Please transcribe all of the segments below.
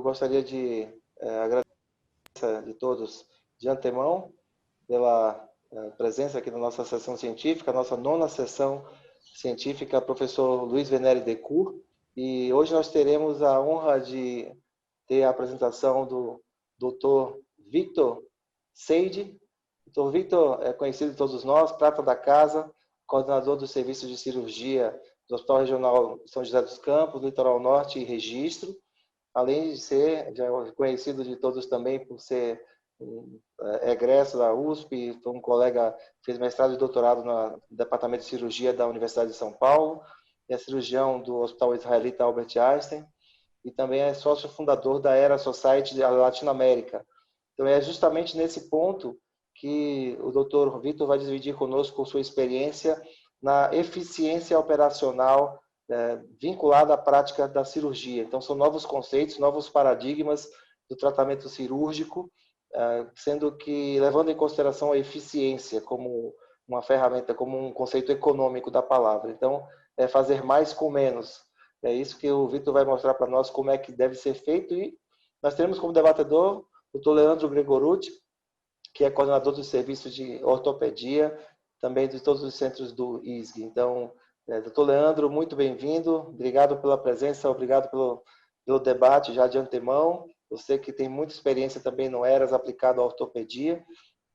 gostaria de agradecer de todos de antemão pela presença aqui na nossa sessão científica, nossa nona sessão científica, professor Luiz Venere Decour. E hoje nós teremos a honra de ter a apresentação do Dr. Victor Seide. Dr. Victor é conhecido de todos nós, prata da casa, coordenador do serviço de cirurgia do Hospital Regional São José dos Campos, do Litoral Norte e Registro, além de ser já conhecido de todos também por ser egresso da USP, foi um colega que fez mestrado e doutorado no Departamento de Cirurgia da Universidade de São Paulo, é cirurgião do Hospital Israelita Albert Einstein, e também é sócio fundador da Era Society da Latinoamérica. Então é justamente nesse ponto que o Dr. Victor vai dividir conosco sua experiência na eficiência operacional vinculada à prática da cirurgia. Então são novos conceitos, novos paradigmas do tratamento cirúrgico, sendo que levando em consideração a eficiência como uma ferramenta, como um conceito econômico da palavra. Então, é fazer mais com menos. É isso que o Victor vai mostrar para nós como é que deve ser feito. E nós teremos como debatedor o Dr. Leandro Gregorucci, que é coordenador do serviço de ortopedia, também de todos os centros do ISG. Então, Dr. Leandro, muito bem-vindo. Obrigado pela presença, obrigado pelo debate já de antemão. Você que tem muita experiência também no ERAS aplicado à ortopedia.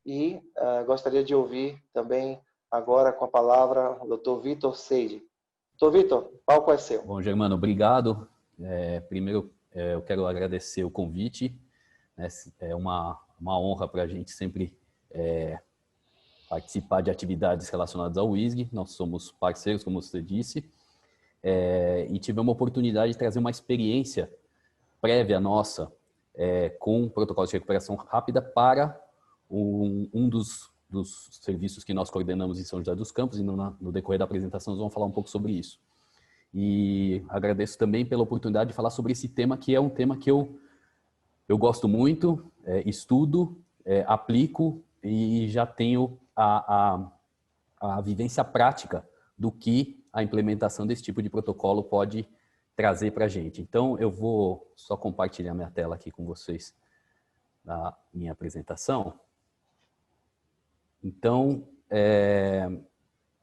E gostaria de ouvir também agora com a palavra o Dr. Victor Seide. Dr. Victor, o palco é seu. Bom, Germano, obrigado. Primeiro, eu quero agradecer o convite. É uma honra para a gente sempre participar de atividades relacionadas ao WISG. Nós somos parceiros, como você disse, e tivemos uma oportunidade de trazer uma experiência prévia nossa com protocolos de recuperação rápida para um dos serviços que nós coordenamos em São José dos Campos, e no decorrer da apresentação nós vamos falar um pouco sobre isso. E agradeço também pela oportunidade de falar sobre esse tema, que é um tema que eu gosto muito, estudo, aplico e já tenho a vivência prática do que a implementação desse tipo de protocolo pode trazer para a gente. Então, eu vou só compartilhar minha tela aqui com vocês na minha apresentação. Então, eu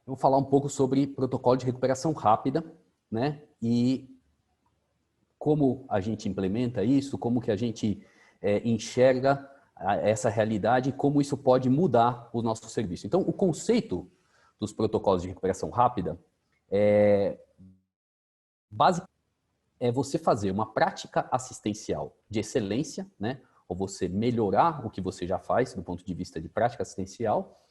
vou falar um pouco sobre protocolo de recuperação rápida, né? E como a gente implementa isso, como que a gente enxerga essa realidade e como isso pode mudar o nosso serviço. Então, o conceito dos protocolos de recuperação rápida basicamente é você fazer uma prática assistencial de excelência, né? Ou você melhorar o que você já faz do ponto de vista de prática assistencial,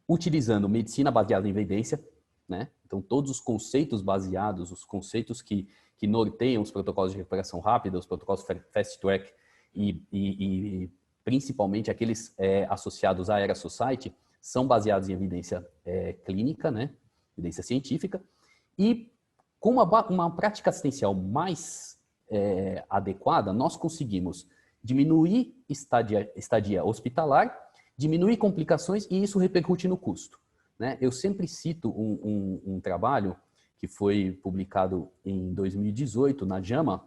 utilizando medicina baseada em evidência, né? Então, todos os conceitos baseados, os conceitos que norteiam os protocolos de recuperação rápida, os protocolos Fast Track e principalmente aqueles associados à Era Society, são baseados em evidência clínica, né? Evidência científica, e com uma prática assistencial mais adequada, nós conseguimos diminuir estadia hospitalar, diminuir complicações e isso repercute no custo, né? Eu sempre cito um trabalho que foi publicado em 2018 na JAMA,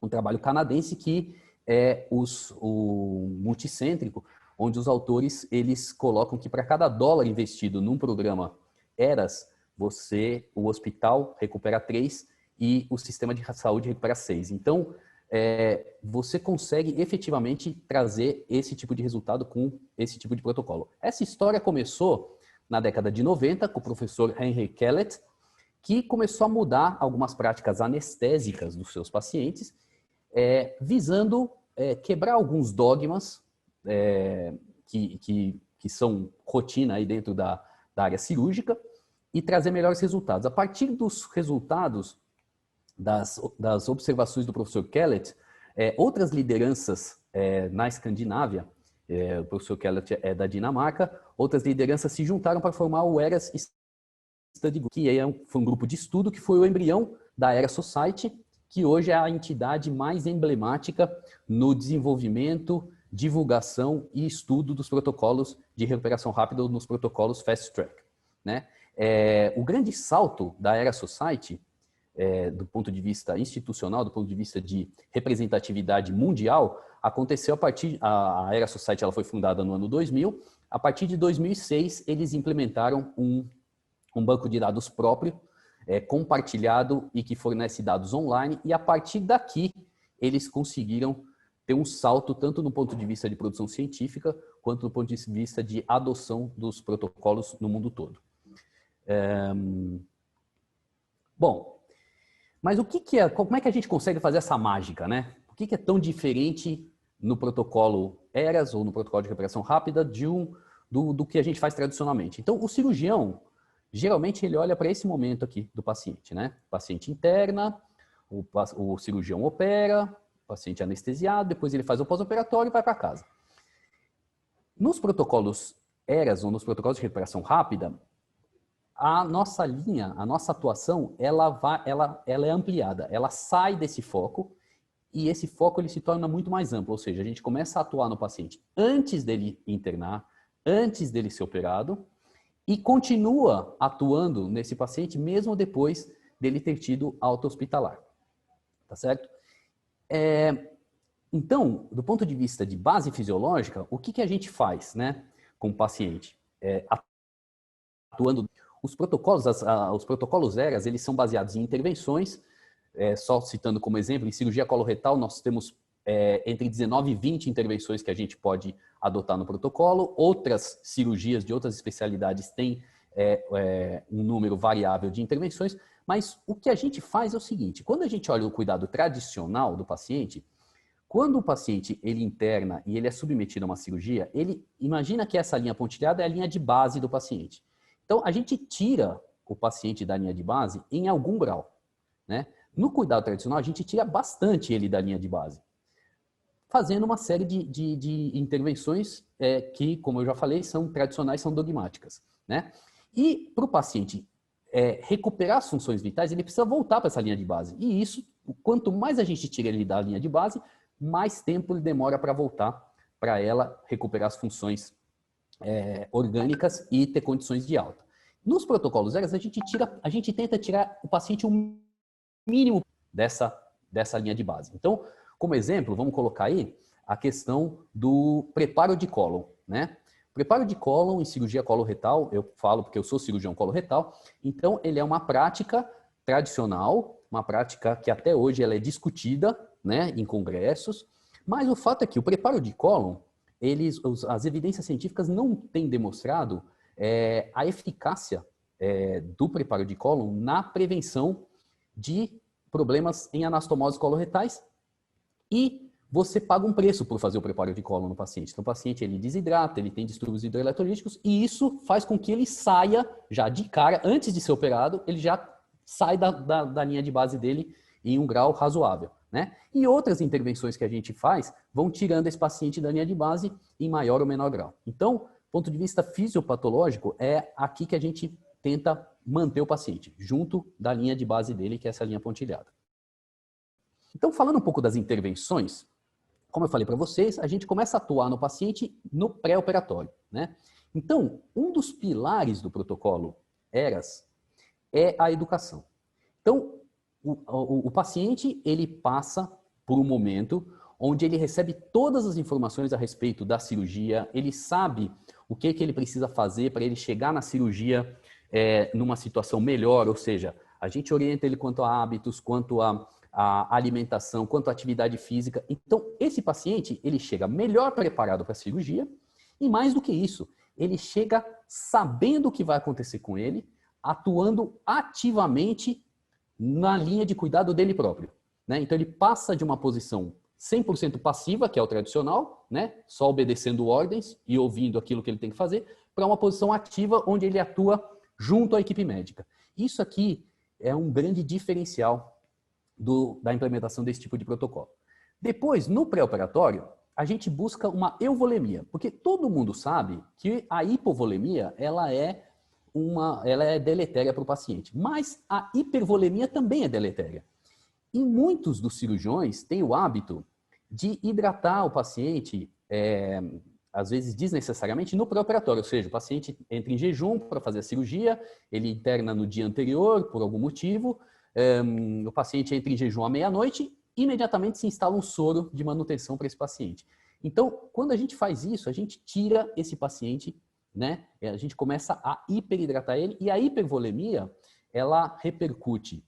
um trabalho canadense que é o multicêntrico, onde os autores eles colocam que para cada dólar investido num programa ERAS, o hospital recupera 3 e o sistema de saúde recupera 6. Então, você consegue efetivamente trazer esse tipo de resultado com esse tipo de protocolo. Essa história começou na década de 90 com o professor Henry Kellett, que começou a mudar algumas práticas anestésicas dos seus pacientes, visando quebrar alguns dogmas que são rotina aí dentro da área cirúrgica e trazer melhores resultados. A partir dos resultados das observações do professor Kellett, outras lideranças na Escandinávia, o professor Kellett é da Dinamarca, outras lideranças se juntaram para formar o ERAS Study Group, que foi um grupo de estudo que foi o embrião da Era Society, que hoje é a entidade mais emblemática no desenvolvimento, divulgação e estudo dos protocolos de recuperação rápida, nos protocolos Fast Track, né? O grande salto da Era Society do ponto de vista institucional, do ponto de vista de representatividade mundial, aconteceu a partir... A Era Society ela foi fundada no ano 2000. A partir de 2006, eles implementaram um banco de dados próprio, compartilhado e que fornece dados online. E a partir daqui, eles conseguiram ter um salto tanto no ponto de vista de produção científica, quanto no ponto de vista de adoção dos protocolos no mundo todo. Bom, mas como é que a gente consegue fazer essa mágica, né? O que é tão diferente no protocolo ERAS ou no protocolo de recuperação rápida do que a gente faz tradicionalmente? Então, o cirurgião, geralmente, ele olha para esse momento aqui do paciente, né? O paciente interna, o cirurgião opera, o paciente anestesiado, depois ele faz o pós-operatório e vai para casa. Nos protocolos ERAS ou nos protocolos de recuperação rápida, a nossa linha, a nossa atuação, ela é ampliada. Ela sai desse foco e esse foco ele se torna muito mais amplo. Ou seja, a gente começa a atuar no paciente antes dele internar, antes dele ser operado e continua atuando nesse paciente mesmo depois dele ter tido alta hospitalar. Tá certo? Então, do ponto de vista de base fisiológica, o que a gente faz, né, com o paciente? Atuando... Os protocolos ERAS, eles são baseados em intervenções, só citando como exemplo, em cirurgia coloretal nós temos entre 19 e 20 intervenções que a gente pode adotar no protocolo. Outras cirurgias de outras especialidades têm um número variável de intervenções, mas o que a gente faz é o seguinte: quando a gente olha o cuidado tradicional do paciente, quando o paciente ele interna e ele é submetido a uma cirurgia, ele imagina que essa linha pontilhada é a linha de base do paciente. Então, a gente tira o paciente da linha de base em algum grau, né? No cuidado tradicional, a gente tira bastante ele da linha de base, fazendo uma série de intervenções que, como eu já falei, são tradicionais, são dogmáticas, né? E para o paciente recuperar as funções vitais, ele precisa voltar para essa linha de base. E isso, quanto mais a gente tira ele da linha de base, mais tempo ele demora para voltar para ela recuperar as funções orgânicas e ter condições de alta. Nos protocolos ERAS, a gente tenta tirar o paciente o mínimo dessa linha de base. Então, como exemplo, vamos colocar aí a questão do preparo de cólon, né? Preparo de cólon em cirurgia coloretal, eu falo porque eu sou cirurgião coloretal, então ele é uma prática tradicional, uma prática que até hoje ela é discutida, né, em congressos, mas o fato é que o preparo de cólon, as evidências científicas não têm demonstrado a eficácia do preparo de cólon na prevenção de problemas em anastomoses coloretais, e você paga um preço por fazer o preparo de cólon no paciente. Então, o paciente ele desidrata, ele tem distúrbios hidroeletrolíticos, e isso faz com que ele saia já de cara, antes de ser operado, ele já sai da linha de base dele em um grau razoável, né? E outras intervenções que a gente faz vão tirando esse paciente da linha de base em maior ou menor grau. Então, do ponto de vista fisiopatológico, é aqui que a gente tenta manter o paciente, junto da linha de base dele, que é essa linha pontilhada. Então, falando um pouco das intervenções, como eu falei para vocês, a gente começa a atuar no paciente no pré-operatório, né? Então, um dos pilares do protocolo ERAS é a educação. Então, o paciente, ele passa por um momento onde ele recebe todas as informações a respeito da cirurgia, ele sabe o que ele precisa fazer para ele chegar na cirurgia numa situação melhor, ou seja, a gente orienta ele quanto a hábitos, quanto a alimentação, quanto à atividade física. Então, esse paciente, ele chega melhor preparado para a cirurgia e, mais do que isso, ele chega sabendo o que vai acontecer com ele, atuando ativamente na linha de cuidado dele próprio, né? Então, ele passa de uma posição 100% passiva, que é o tradicional, né? Só obedecendo ordens e ouvindo aquilo que ele tem que fazer, para uma posição ativa, onde ele atua junto à equipe médica. Isso aqui é um grande diferencial da implementação desse tipo de protocolo. Depois, no pré-operatório, a gente busca uma euvolemia, porque todo mundo sabe que a hipovolemia ela é deletéria para o paciente, mas a hipervolemia também é deletéria. E muitos dos cirurgiões têm o hábito de hidratar o paciente, às vezes desnecessariamente, no pré-operatório, ou seja, o paciente entra em jejum para fazer a cirurgia, ele interna no dia anterior por algum motivo, o paciente entra em jejum à meia-noite, imediatamente se instala um soro de manutenção para esse paciente. Então, quando a gente faz isso, a gente tira esse paciente, né? A gente começa a hiperidratar ele, e a hipervolemia, ela repercute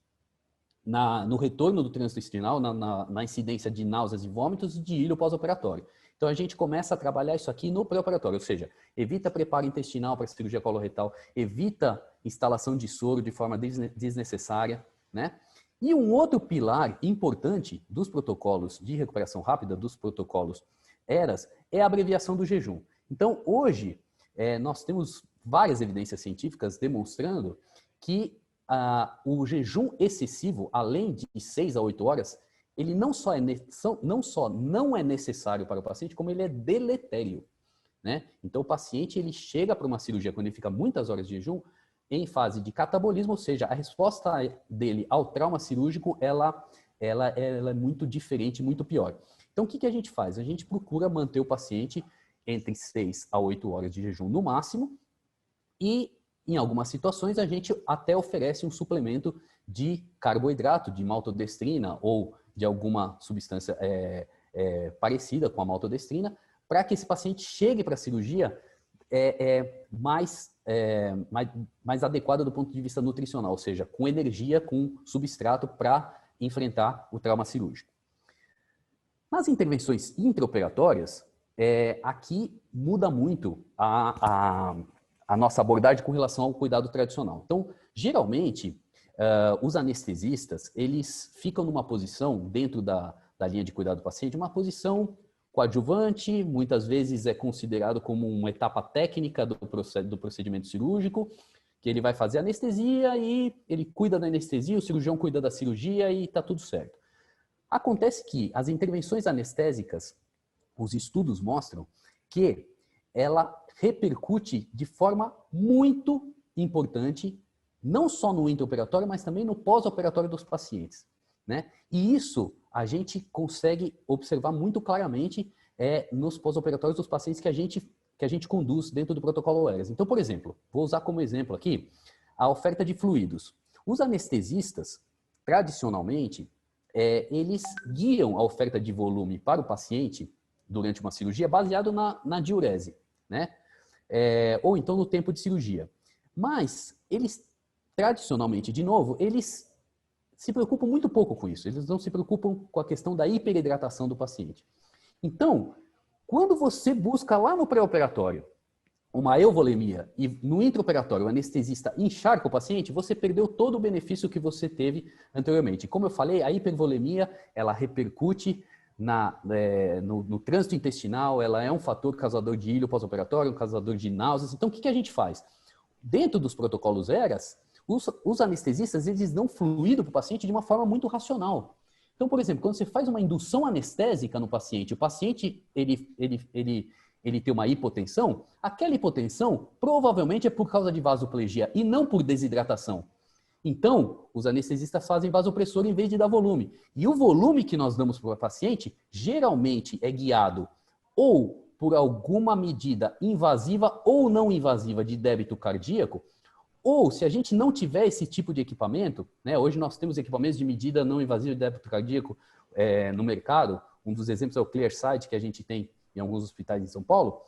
no retorno do trânsito intestinal, na incidência de náuseas e vômitos e de ilho pós-operatório. Então, a gente começa a trabalhar isso aqui no pré-operatório, ou seja, evita preparo intestinal para a cirurgia coloretal, evita instalação de soro de forma desnecessária, né? E um outro pilar importante dos protocolos de recuperação rápida, dos protocolos ERAS, é a abreviação do jejum. Então, hoje, nós temos várias evidências científicas demonstrando que o jejum excessivo, além de 6 a 8 horas, ele não só não é necessário para o paciente, como ele é deletério, né? Então, o paciente ele chega para uma cirurgia, quando ele fica muitas horas de jejum, em fase de catabolismo, ou seja, a resposta dele ao trauma cirúrgico, ela é muito diferente, muito pior. Então, o que a gente faz? A gente procura manter o paciente entre 6 a 8 horas de jejum no máximo e, em algumas situações, a gente até oferece um suplemento de carboidrato, de maltodestrina ou de alguma substância parecida com a maltodestrina, para que esse paciente chegue para a cirurgia mais adequada do ponto de vista nutricional, ou seja, com energia, com substrato para enfrentar o trauma cirúrgico. Nas intervenções intraoperatórias, aqui muda muito a nossa abordagem com relação ao cuidado tradicional. Então, geralmente, os anestesistas, eles ficam numa posição, dentro da linha de cuidado do paciente, uma posição coadjuvante, muitas vezes é considerado como uma etapa técnica do procedimento cirúrgico, que ele vai fazer anestesia e ele cuida da anestesia, o cirurgião cuida da cirurgia e está tudo certo. Acontece que as intervenções anestésicas, os estudos mostram que ela repercute de forma muito importante, não só no intraoperatório, mas também no pós-operatório dos pacientes, né? E isso a gente consegue observar muito claramente nos pós-operatórios dos pacientes que a gente conduz dentro do protocolo ERAS. Então, por exemplo, vou usar como exemplo aqui a oferta de fluidos. Os anestesistas, tradicionalmente, eles guiam a oferta de volume para o paciente durante uma cirurgia baseado na diurese, né? Ou então no tempo de cirurgia. Mas eles, tradicionalmente, de novo, eles se preocupam muito pouco com isso. Eles não se preocupam com a questão da hiperidratação do paciente. Então, quando você busca lá no pré-operatório uma euvolemia e no intraoperatório o anestesista encharca o paciente, você perdeu todo o benefício que você teve anteriormente. Como eu falei, a hipervolemia, ela repercute no trânsito intestinal, ela é um fator causador de ilho pós-operatório, um causador de náuseas. Então, o que a gente faz? Dentro dos protocolos ERAS, os anestesistas, eles dão fluido para o paciente de uma forma muito racional. Então, por exemplo, quando você faz uma indução anestésica no paciente, o paciente ele tem uma hipotensão, aquela hipotensão provavelmente é por causa de vasoplegia e não por desidratação. Então, os anestesistas fazem vasopressor em vez de dar volume. E o volume que nós damos para o paciente geralmente é guiado ou por alguma medida invasiva ou não invasiva de débito cardíaco, ou, se a gente não tiver esse tipo de equipamento, né, hoje nós temos equipamentos de medida não invasiva de débito cardíaco no mercado. Um dos exemplos é o ClearSight, que a gente tem em alguns hospitais em São Paulo.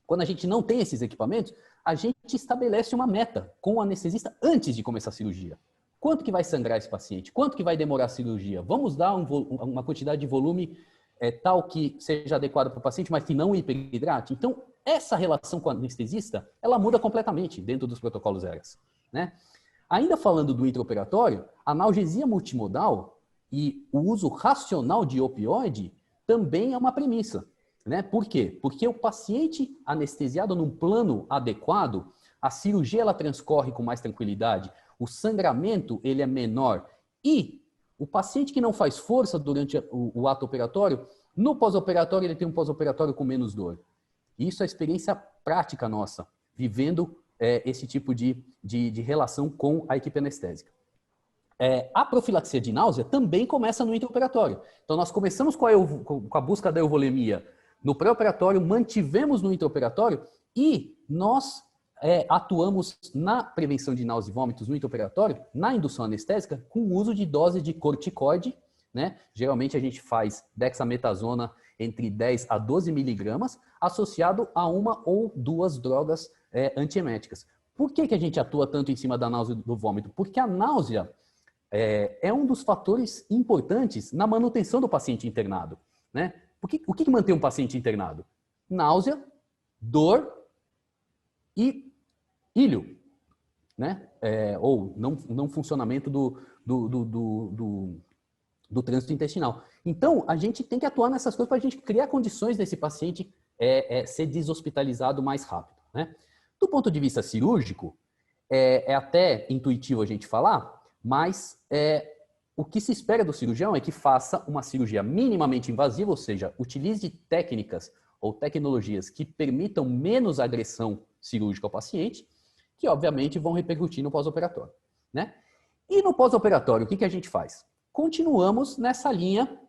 Quando a gente não tem esses equipamentos, a gente estabelece uma meta com o anestesista antes de começar a cirurgia. Quanto que vai sangrar esse paciente? Quanto que vai demorar a cirurgia? Vamos dar uma quantidade de volume tal que seja adequado para o paciente, mas que não hiperidrate? Então, essa relação com o anestesista, ela muda completamente dentro dos protocolos ERAS, né? Ainda falando do intraoperatório, a analgesia multimodal e o uso racional de opioide também é uma premissa, né? Por quê? Porque o paciente anestesiado num plano adequado, a cirurgia ela transcorre com mais tranquilidade, o sangramento ele é menor e o paciente que não faz força durante o ato operatório, no pós-operatório ele tem um pós-operatório com menos dor. Isso é a experiência prática nossa, vivendo esse tipo de relação com a equipe anestésica. A profilaxia de náusea também começa no intraoperatório. Então, nós começamos com a busca da euvolemia no pré-operatório, mantivemos no intraoperatório e nós atuamos na prevenção de náuseas e vômitos no intraoperatório, na indução anestésica, com o uso de dose de corticoide, né? Geralmente a gente faz dexametasona entre 10 a 12 miligramas, associado a uma ou duas drogas antieméticas. Por que a gente atua tanto em cima da náusea e do vômito? Porque a náusea é um dos fatores importantes na manutenção do paciente internado, né? O que mantém um paciente internado? Náusea, dor e ilho, né? Ou não funcionamento do trânsito intestinal. Então, a gente tem que atuar nessas coisas para a gente criar condições desse paciente ser deshospitalizado mais rápido, né? Do ponto de vista cirúrgico, é até intuitivo a gente falar, mas o que se espera do cirurgião é que faça uma cirurgia minimamente invasiva, ou seja, utilize técnicas ou tecnologias que permitam menos agressão cirúrgica ao paciente, que obviamente vão repercutir no pós-operatório, né? E no pós-operatório, o que a gente faz? Continuamos nessa linha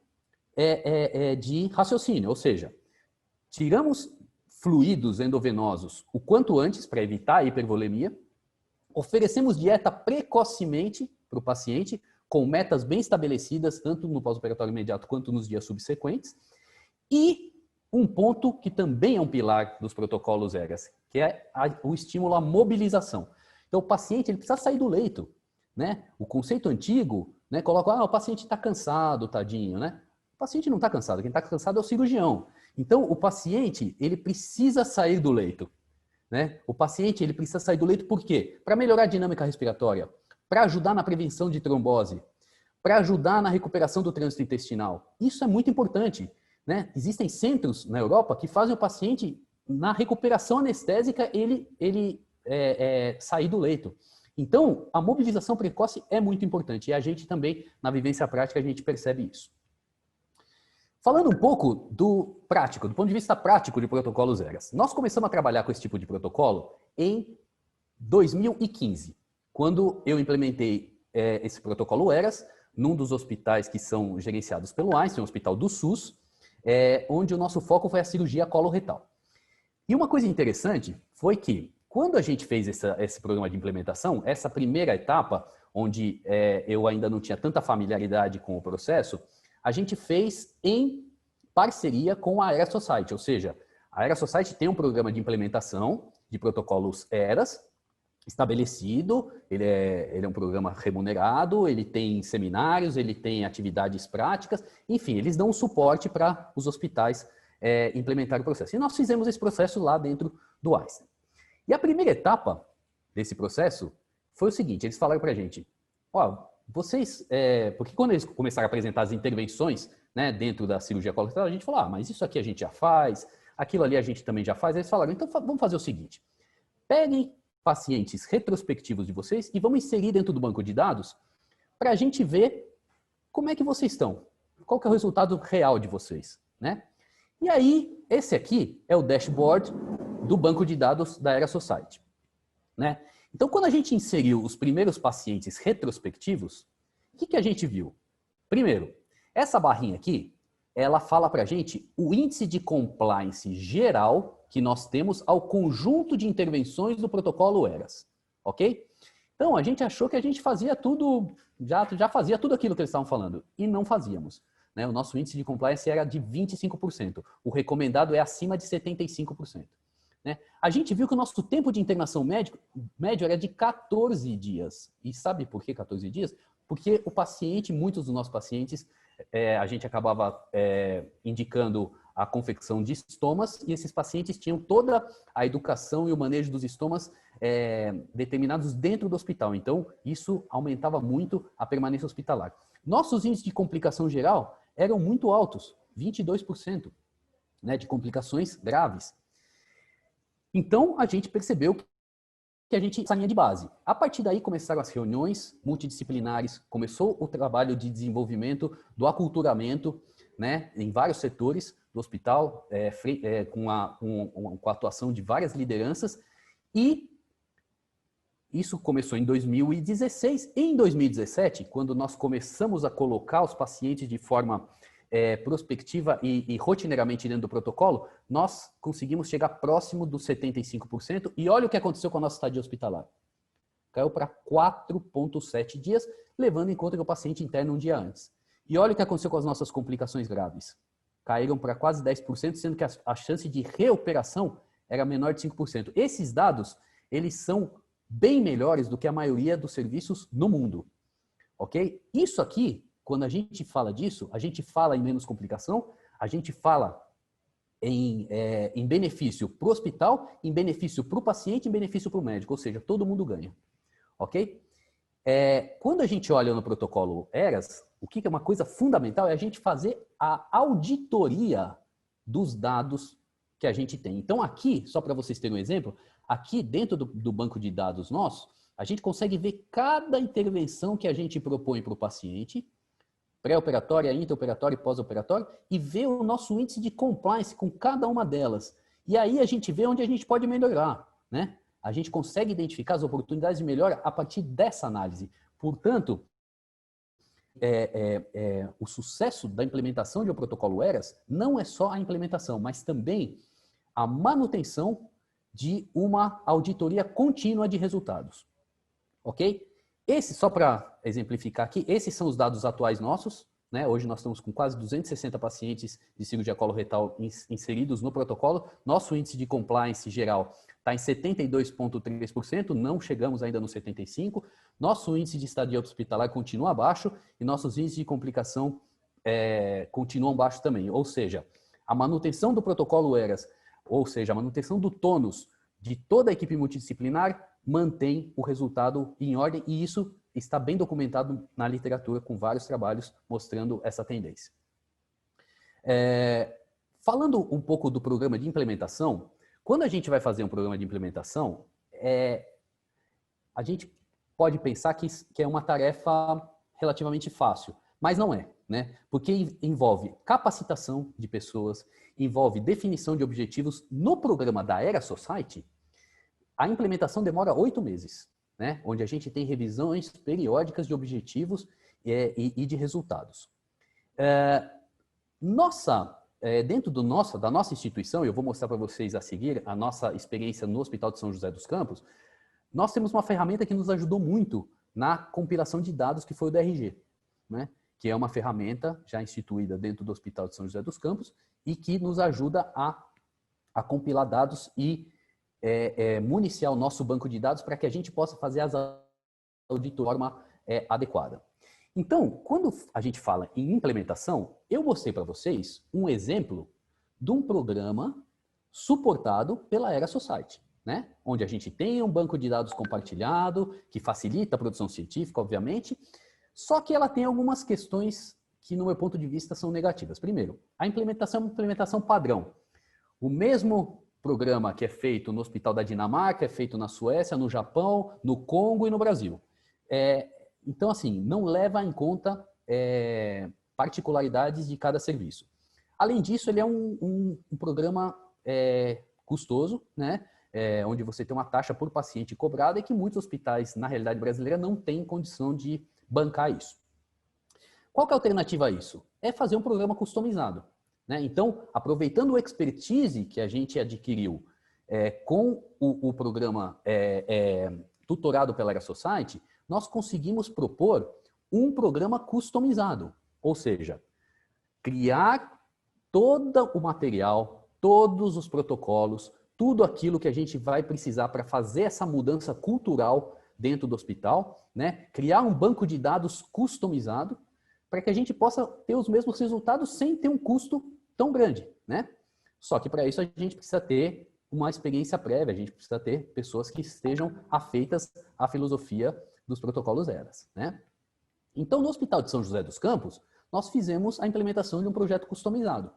de raciocínio, ou seja, tiramos fluidos endovenosos o quanto antes para evitar a hipervolemia, oferecemos dieta precocemente para o paciente, com metas bem estabelecidas, tanto no pós-operatório imediato quanto nos dias subsequentes, e um ponto que também é um pilar dos protocolos ERAS, que é o estímulo à mobilização. Então, o paciente ele precisa sair do leito, né? O conceito antigo, né, coloca, o paciente está cansado, tadinho, né? O paciente não está cansado, quem está cansado é o cirurgião. Então, o paciente, ele precisa sair do leito, né? O paciente, ele precisa sair do leito por quê? Para melhorar a dinâmica respiratória, para ajudar na prevenção de trombose, para ajudar na recuperação do trânsito intestinal. Isso é muito importante, né? Existem centros na Europa que fazem o paciente, na recuperação anestésica, ele sair do leito. Então, a mobilização precoce é muito importante. E a gente também, na vivência prática, a gente percebe isso. Falando um pouco do prático, do ponto de vista prático de protocolos ERAS. Nós começamos a trabalhar com esse tipo de protocolo em 2015, quando eu implementei esse protocolo ERAS num dos hospitais que são gerenciados pelo Einstein, um hospital do SUS, onde o nosso foco foi a cirurgia coloretal. E uma coisa interessante foi que, quando a gente fez esse programa de implementação, essa primeira etapa, onde eu ainda não tinha tanta familiaridade com o processo, a gente fez em parceria com a Aera Society, ou seja, a Aera Society tem um programa de implementação de protocolos ERAS estabelecido, ele é um programa remunerado, ele tem seminários, ele tem atividades práticas, enfim, eles dão um suporte para os hospitais implementarem o processo. E nós fizemos esse processo lá dentro do Einstein. E a primeira etapa desse processo foi o seguinte, eles falaram para a gente, vocês, porque quando eles começaram a apresentar as intervenções, né, dentro da cirurgia coloretal, a gente falou, mas isso aqui a gente já faz, aquilo ali a gente também já faz. Eles falaram, então vamos fazer o seguinte, peguem pacientes retrospectivos de vocês e vamos inserir dentro do banco de dados para a gente ver como é que vocês estão, qual que é o resultado real de vocês, né? E aí, esse aqui é o dashboard do banco de dados da Aera Society, né? Então, quando a gente inseriu os primeiros pacientes retrospectivos, o que a gente viu? Primeiro, essa barrinha aqui, ela fala para a gente o índice de compliance geral que nós temos ao conjunto de intervenções do protocolo ERAS, ok? Então, a gente achou que a gente fazia tudo, já fazia tudo aquilo que eles estavam falando, e não fazíamos, né? O nosso índice de compliance era de 25%, o recomendado é acima de 75%. Né? A gente viu que o nosso tempo de internação médio era de 14 dias. E sabe por que 14 dias? Porque o paciente, muitos dos nossos pacientes, a gente acabava indicando a confecção de estomas e esses pacientes tinham toda a educação e o manejo dos estomas determinados dentro do hospital. Então, isso aumentava muito a permanência hospitalar. Nossos índices de complicação geral eram muito altos, 22%, né, de complicações graves. Então, a gente percebeu que a gente essa linha de base. A partir daí, começaram as reuniões multidisciplinares, começou o trabalho de desenvolvimento do aculturamento, né, em vários setores do hospital, com a atuação de várias lideranças, e isso começou em 2016. Em 2017, quando nós começamos a colocar os pacientes de forma prospectiva e rotineiramente dentro do protocolo, nós conseguimos chegar próximo dos 75%. E olha o que aconteceu com a nossa estadia hospitalar. Caiu para 4,7 dias, levando em conta que o paciente interna um dia antes. E olha o que aconteceu com as nossas complicações graves. Caíram para quase 10%, sendo que a chance de reoperação era menor de 5%. Esses dados, eles são bem melhores do que a maioria dos serviços no mundo. Ok? Isso aqui, quando a gente fala disso, a gente fala em menos complicação, a gente fala em benefício para o hospital, em benefício para o paciente, em benefício para o médico, ou seja, todo mundo ganha. Ok? Quando a gente olha no protocolo ERAS, o que é uma coisa fundamental é a gente fazer a auditoria dos dados que a gente tem. Então aqui, só para vocês terem um exemplo, aqui dentro do banco de dados nosso, a gente consegue ver cada intervenção que a gente propõe para o paciente, pré-operatória, intraoperatória e pós-operatória, e ver o nosso índice de compliance com cada uma delas. E aí a gente vê onde a gente pode melhorar, né? A gente consegue identificar as oportunidades de melhora a partir dessa análise. Portanto, o sucesso da implementação de um protocolo ERAS não é só a implementação, mas também a manutenção de uma auditoria contínua de resultados. Ok? Só para exemplificar aqui, esses são os dados atuais nossos, né? Hoje nós estamos com quase 260 pacientes de cirurgia coloretal inseridos no protocolo. Nosso índice de compliance geral está em 72,3%, não chegamos ainda no 75%. Nosso índice de estadia hospitalar continua abaixo e nossos índices de complicação continuam baixos também. Ou seja, a manutenção do protocolo ERAS, ou seja, a manutenção do tônus de toda a equipe multidisciplinar mantém o resultado em ordem e isso está bem documentado na literatura com vários trabalhos mostrando essa tendência. Falando um pouco do programa de implementação, quando a gente vai fazer um programa de implementação, a gente pode pensar que é uma tarefa relativamente fácil, mas não é, né? Porque envolve capacitação de pessoas, envolve definição de objetivos. No programa da ERA Society, a implementação demora 8 meses, né? Onde a gente tem revisões periódicas de objetivos e de resultados. Dentro da nossa instituição, eu vou mostrar para vocês a seguir a nossa experiência no Hospital de São José dos Campos, nós temos uma ferramenta que nos ajudou muito na compilação de dados, que foi o DRG, né? Que é uma ferramenta já instituída dentro do Hospital de São José dos Campos e que nos ajuda a compilar dados e municiar o nosso banco de dados para que a gente possa fazer as auditoria de forma adequada. Então, quando a gente fala em implementação, eu mostrei para vocês um exemplo de um programa suportado pela ERA Society, né? Onde a gente tem um banco de dados compartilhado, que facilita a produção científica, obviamente, só que ela tem algumas questões que, no meu ponto de vista, são negativas. Primeiro, a implementação é uma implementação padrão. O mesmo programa que é feito no Hospital da Dinamarca, é feito na Suécia, no Japão, no Congo e no Brasil. Então, assim, não leva em conta particularidades de cada serviço. Além disso, ele é um programa custoso, né? Onde você tem uma taxa por paciente cobrada e que muitos hospitais, na realidade brasileira, não têm condição de bancar isso. Qual que é a alternativa a isso? É fazer um programa customizado, né? Então, aproveitando o expertise que a gente adquiriu com o programa tutorado pela ERA Society, nós conseguimos propor um programa customizado, ou seja, criar todo o material, todos os protocolos, tudo aquilo que a gente vai precisar para fazer essa mudança cultural dentro do hospital, né? Criar um banco de dados customizado para que a gente possa ter os mesmos resultados sem ter um custo tão grande, né? Só que para isso a gente precisa ter uma experiência prévia, a gente precisa ter pessoas que estejam afeitas à filosofia dos protocolos ERAS, né? Então, no Hospital de São José dos Campos, nós fizemos a implementação de um projeto customizado.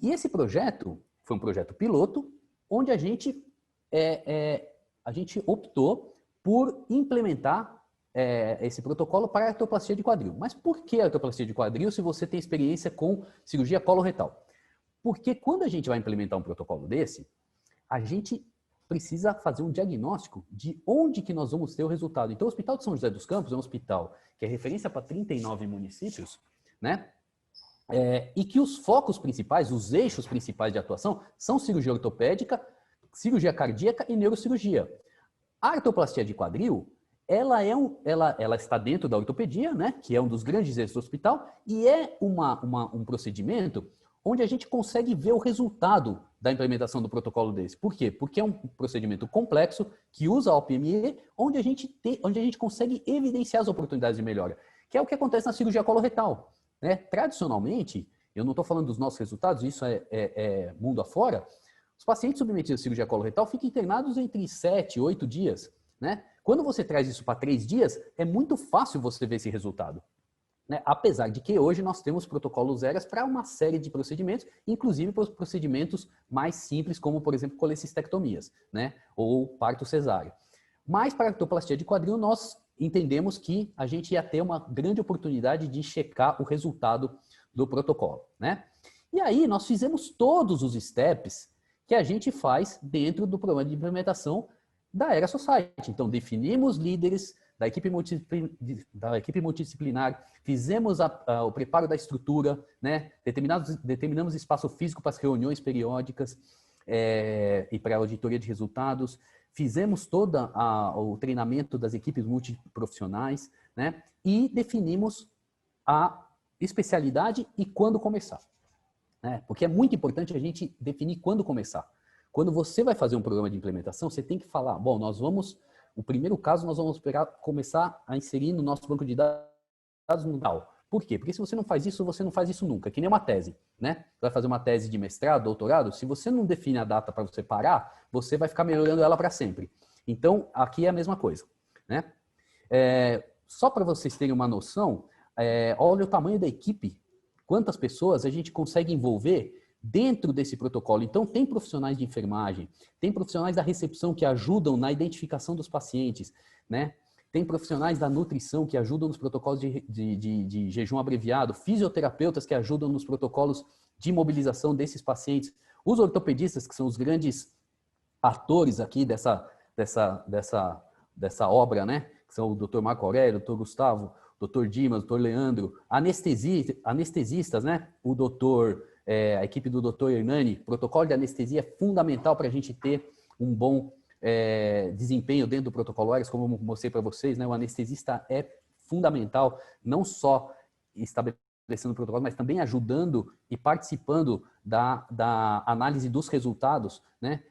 E esse projeto foi um projeto piloto, onde a gente optou por implementar esse protocolo para a artroplastia de quadril. Mas por que a artroplastia de quadril se você tem experiência com cirurgia coloretal? Porque quando a gente vai implementar um protocolo desse, a gente precisa fazer um diagnóstico de onde que nós vamos ter o resultado. Então, o Hospital de São José dos Campos é um hospital que é referência para 39 municípios, né? E que os focos principais, os eixos principais de atuação são cirurgia ortopédica, cirurgia cardíaca e neurocirurgia. A artroplastia de quadril, ela está dentro da ortopedia, né, que é um dos grandes eixos do hospital, e é um procedimento onde a gente consegue ver o resultado da implementação do protocolo desse. Por quê? Porque é um procedimento complexo que usa a OPME, onde a gente consegue evidenciar as oportunidades de melhora, que é o que acontece na cirurgia coloretal. Né? Tradicionalmente, eu não estou falando dos nossos resultados, isso é mundo afora, os pacientes submetidos à cirurgia coloretal ficam internados entre 7 e 8 dias. Né? Quando você traz isso para 3 dias, é muito fácil você ver esse resultado. Né? Apesar de que hoje nós temos protocolos ERAS para uma série de procedimentos, inclusive para os procedimentos mais simples, como, por exemplo, colecistectomias, né? Ou parto cesáreo. Mas para a artroplastia de quadril, nós entendemos que a gente ia ter uma grande oportunidade de checar o resultado do protocolo, né? E aí nós fizemos todos os steps que a gente faz dentro do programa de implementação da ERA Society. Então, definimos líderes da equipe multidisciplinar, fizemos o preparo da estrutura, né? Determinamos espaço físico para as reuniões periódicas e para a auditoria de resultados, fizemos todo o treinamento das equipes multiprofissionais, né? E definimos a especialidade e quando começar. Né? Porque é muito importante a gente definir quando começar. Quando você vai fazer um programa de implementação, você tem que falar, bom, o primeiro caso nós vamos começar a inserir no nosso banco de dados no tal. Por quê? Porque se você não faz isso, você não faz isso nunca, que nem uma tese, né? Você vai fazer uma tese de mestrado, doutorado, se você não define a data para você parar, você vai ficar melhorando ela para sempre. Então, aqui é a mesma coisa, né? Só para vocês terem uma noção, olha o tamanho da equipe, quantas pessoas a gente consegue envolver dentro desse protocolo. Então, tem profissionais de enfermagem, tem profissionais da recepção que ajudam na identificação dos pacientes, né? Tem profissionais da nutrição que ajudam nos protocolos de jejum abreviado, fisioterapeutas que ajudam nos protocolos de mobilização desses pacientes, os ortopedistas, que são os grandes atores aqui dessa obra, né? Que são o Dr. Marco Aurélio, o Dr. Gustavo, o Dr. Dimas, o Dr. Leandro, anestesistas, né? A equipe do Dr. Hernani. Protocolo de anestesia é fundamental para a gente ter um bom desempenho dentro do protocolo ERAS, como eu mostrei para vocês, né? O anestesista é fundamental, não só estabelecendo o protocolo, mas também ajudando e participando da análise dos resultados, né?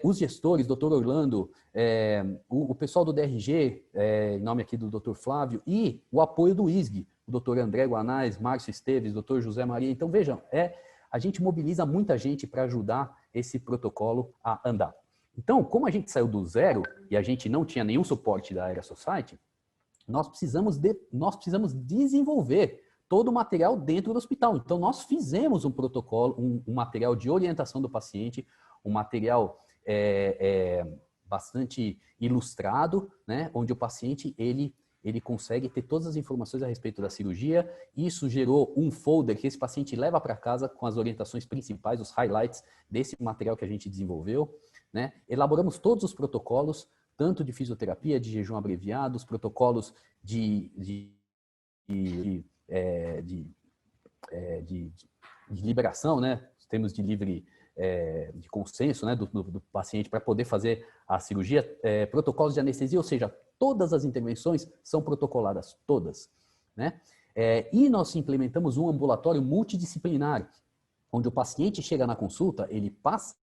Os gestores, Dr. Orlando, o pessoal do DRG, em nome aqui do Dr. Flávio, e o apoio do ISG, o Dr. André Guanais, Márcio Esteves, Dr. José Maria. Então, vejam, a gente mobiliza muita gente para ajudar esse protocolo a andar. Então, como a gente saiu do zero e a gente não tinha nenhum suporte da ERA Society, nós precisamos desenvolver todo o material dentro do hospital. Então, nós fizemos um protocolo, um material de orientação do paciente, um material bastante ilustrado, né, onde o paciente ele consegue ter todas as informações a respeito da cirurgia. Isso gerou um folder que esse paciente leva para casa com as orientações principais, os highlights desse material que a gente desenvolveu. Né? Elaboramos todos os protocolos, tanto de fisioterapia, de jejum abreviado, os protocolos de liberação, né? Temos de livre de consenso, né, do paciente para poder fazer a cirurgia, protocolos de anestesia, ou seja, todas as intervenções são protocoladas, todas. Né? E nós implementamos um ambulatório multidisciplinar, onde o paciente chega na consulta, ele passa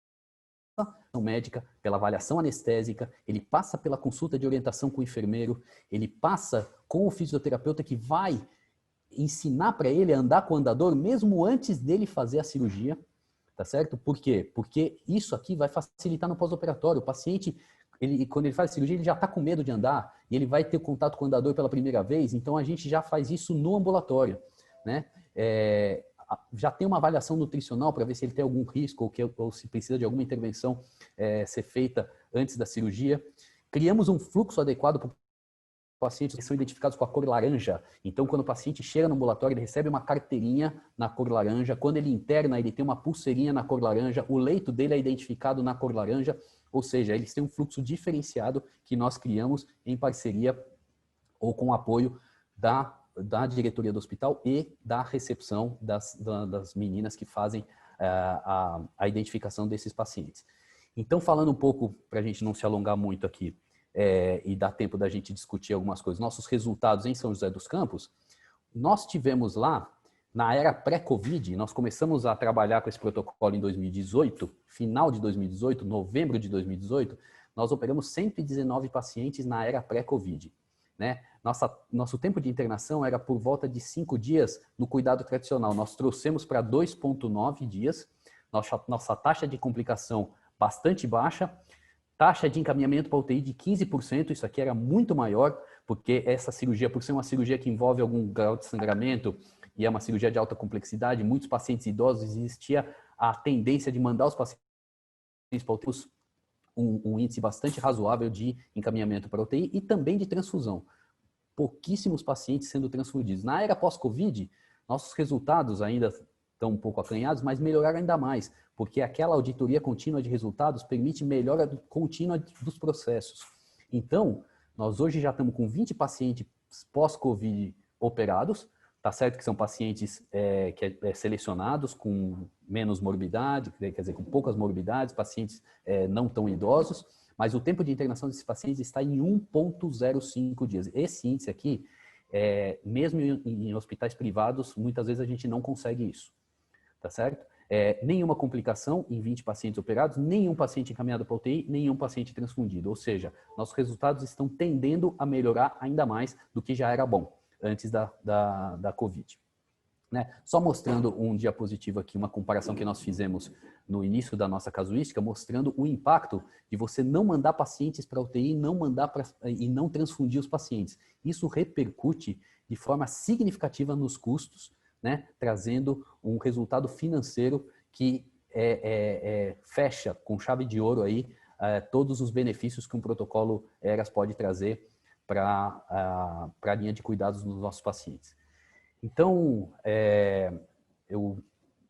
médica, pela avaliação anestésica, ele passa pela consulta de orientação com o enfermeiro, ele passa com o fisioterapeuta que vai ensinar para ele a andar com o andador mesmo antes dele fazer a cirurgia, tá certo? Por quê? Porque isso aqui vai facilitar no pós-operatório. O paciente, quando ele faz a cirurgia, ele já está com medo de andar e ele vai ter contato com o andador pela primeira vez, então a gente já faz isso no ambulatório, né? Já tem uma avaliação nutricional para ver se ele tem algum risco ou se precisa de alguma intervenção ser feita antes da cirurgia. Criamos um fluxo adequado para pacientes que são identificados com a cor laranja. Então, quando o paciente chega no ambulatório, ele recebe uma carteirinha na cor laranja. Quando ele interna, ele tem uma pulseirinha na cor laranja. O leito dele é identificado na cor laranja. Ou seja, eles têm um fluxo diferenciado que nós criamos em parceria ou com o apoio da da diretoria do hospital e da recepção das meninas que fazem a identificação desses pacientes. Então, falando um pouco, para a gente não se alongar muito aqui e dar tempo da gente discutir algumas coisas, nossos resultados em São José dos Campos, nós tivemos lá, na era pré-Covid, nós começamos a trabalhar com esse protocolo em 2018, final de 2018, novembro de 2018, nós operamos 119 pacientes na era pré-Covid, né? Nosso tempo de internação era por volta de 5 dias no cuidado tradicional. Nós trouxemos para 2,9 dias, nossa taxa de complicação bastante baixa, taxa de encaminhamento para UTI de 15%, isso aqui era muito maior, porque essa cirurgia, por ser uma cirurgia que envolve algum grau de sangramento e é uma cirurgia de alta complexidade, muitos pacientes idosos, existia a tendência de mandar os pacientes para UTI, um índice bastante razoável de encaminhamento para UTI e também de transfusão. Pouquíssimos pacientes sendo transfundidos. Na era pós-Covid, nossos resultados ainda estão um pouco acanhados, mas melhoraram ainda mais, porque aquela auditoria contínua de resultados permite melhora contínua dos processos. Então, nós hoje já estamos com 20 pacientes pós-Covid operados, tá certo que são pacientes selecionados com menos morbidade, quer dizer, com poucas morbidades, pacientes não tão idosos, mas o tempo de internação desses pacientes está em 1,05 dias. Esse índice aqui, mesmo em hospitais privados, muitas vezes a gente não consegue isso, tá certo? Nenhuma complicação em 20 pacientes operados, nenhum paciente encaminhado para UTI, nenhum paciente transfundido. Ou seja, nossos resultados estão tendendo a melhorar ainda mais do que já era bom antes da Covid. Né? Só mostrando um diapositivo aqui, uma comparação que nós fizemos no início da nossa casuística, mostrando o impacto de você não mandar pacientes para UTI e não transfundir os pacientes. Isso repercute de forma significativa nos custos, né? Trazendo um resultado financeiro que fecha com chave de ouro aí todos os benefícios que um protocolo ERAS pode trazer para a linha de cuidados dos nossos pacientes. Então,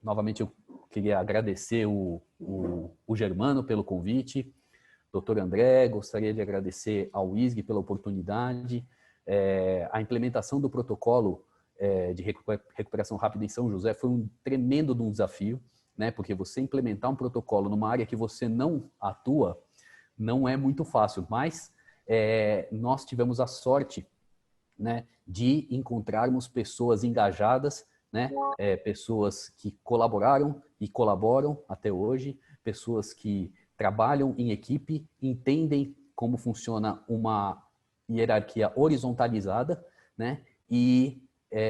novamente eu queria agradecer o Germano pelo convite, Dr. André, gostaria de agradecer ao ISG pela oportunidade, a implementação do protocolo de recuperação rápida em São José foi um tremendo desafio, né? Porque você implementar um protocolo numa área que você não atua não é muito fácil, mas nós tivemos a sorte, né, de encontrarmos pessoas engajadas, né, pessoas que colaboraram e colaboram até hoje, pessoas que trabalham em equipe, entendem como funciona uma hierarquia horizontalizada, né, e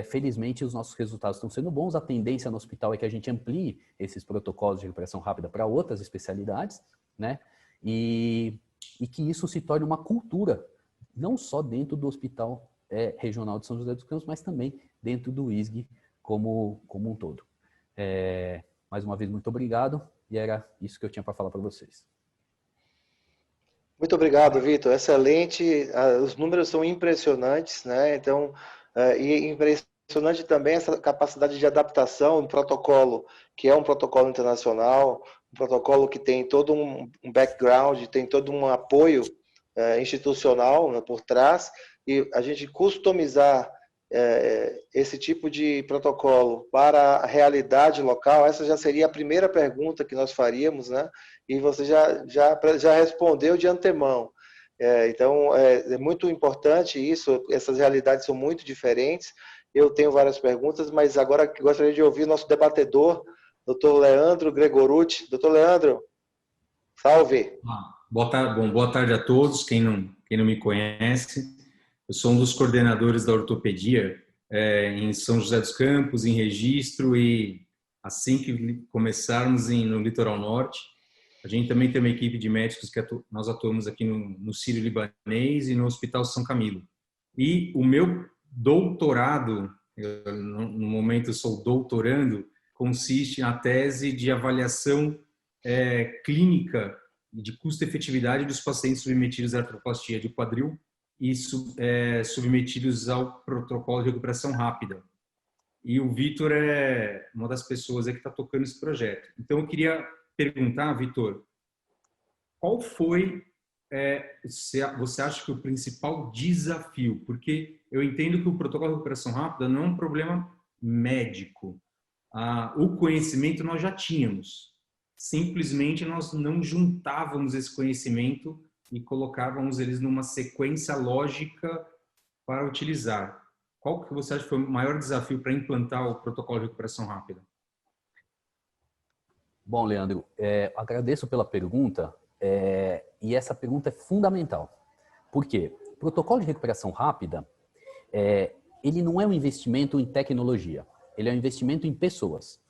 felizmente os nossos resultados estão sendo bons. A tendência no hospital é que a gente amplie esses protocolos de recuperação rápida para outras especialidades, né, e que isso se torne uma cultura, não só dentro do Hospital Regional de São José dos Campos, mas também dentro do ISG como um todo. Mais uma vez, muito obrigado, e era isso que eu tinha para falar para vocês. Muito obrigado, Vitor. Excelente. Os números são impressionantes, né? Então, e impressionante também essa capacidade de adaptação do protocolo, que é um protocolo internacional, um protocolo que tem todo um background, tem todo um apoio institucional, né, por trás, e a gente customizar esse tipo de protocolo para a realidade local, essa já seria a primeira pergunta que nós faríamos, né? E você já respondeu de antemão. Então, é muito importante isso, essas realidades são muito diferentes. Eu tenho várias perguntas, mas agora gostaria de ouvir nosso debatedor, Dr. Leandro Gregorucci. Dr. Leandro, salve! Boa tarde a todos, quem não me conhece. Eu sou um dos coordenadores da ortopedia em São José dos Campos, em Registro, e assim que começarmos no Litoral Norte, a gente também tem uma equipe de médicos que nós atuamos aqui no Sírio-Libanês e no Hospital São Camilo. E o meu doutorado, no momento eu sou doutorando, consiste na tese de avaliação clínica de custo-efetividade dos pacientes submetidos à artroplastia de quadril e submetidos ao protocolo de recuperação rápida. E o Vitor é uma das pessoas que está tocando esse projeto. Então, eu queria perguntar, Vitor, qual foi você acha que o principal desafio, porque eu entendo que o protocolo de recuperação rápida não é um problema médico. O conhecimento nós já tínhamos. Simplesmente nós não juntávamos esse conhecimento e colocávamos eles numa sequência lógica para utilizar. Qual que você acha que foi o maior desafio para implantar o protocolo de recuperação rápida? Bom, Leandro, agradeço pela pergunta, e essa pergunta é fundamental. Por quê? O protocolo de recuperação rápida, ele não é um investimento em tecnologia, ele é um investimento em pessoas,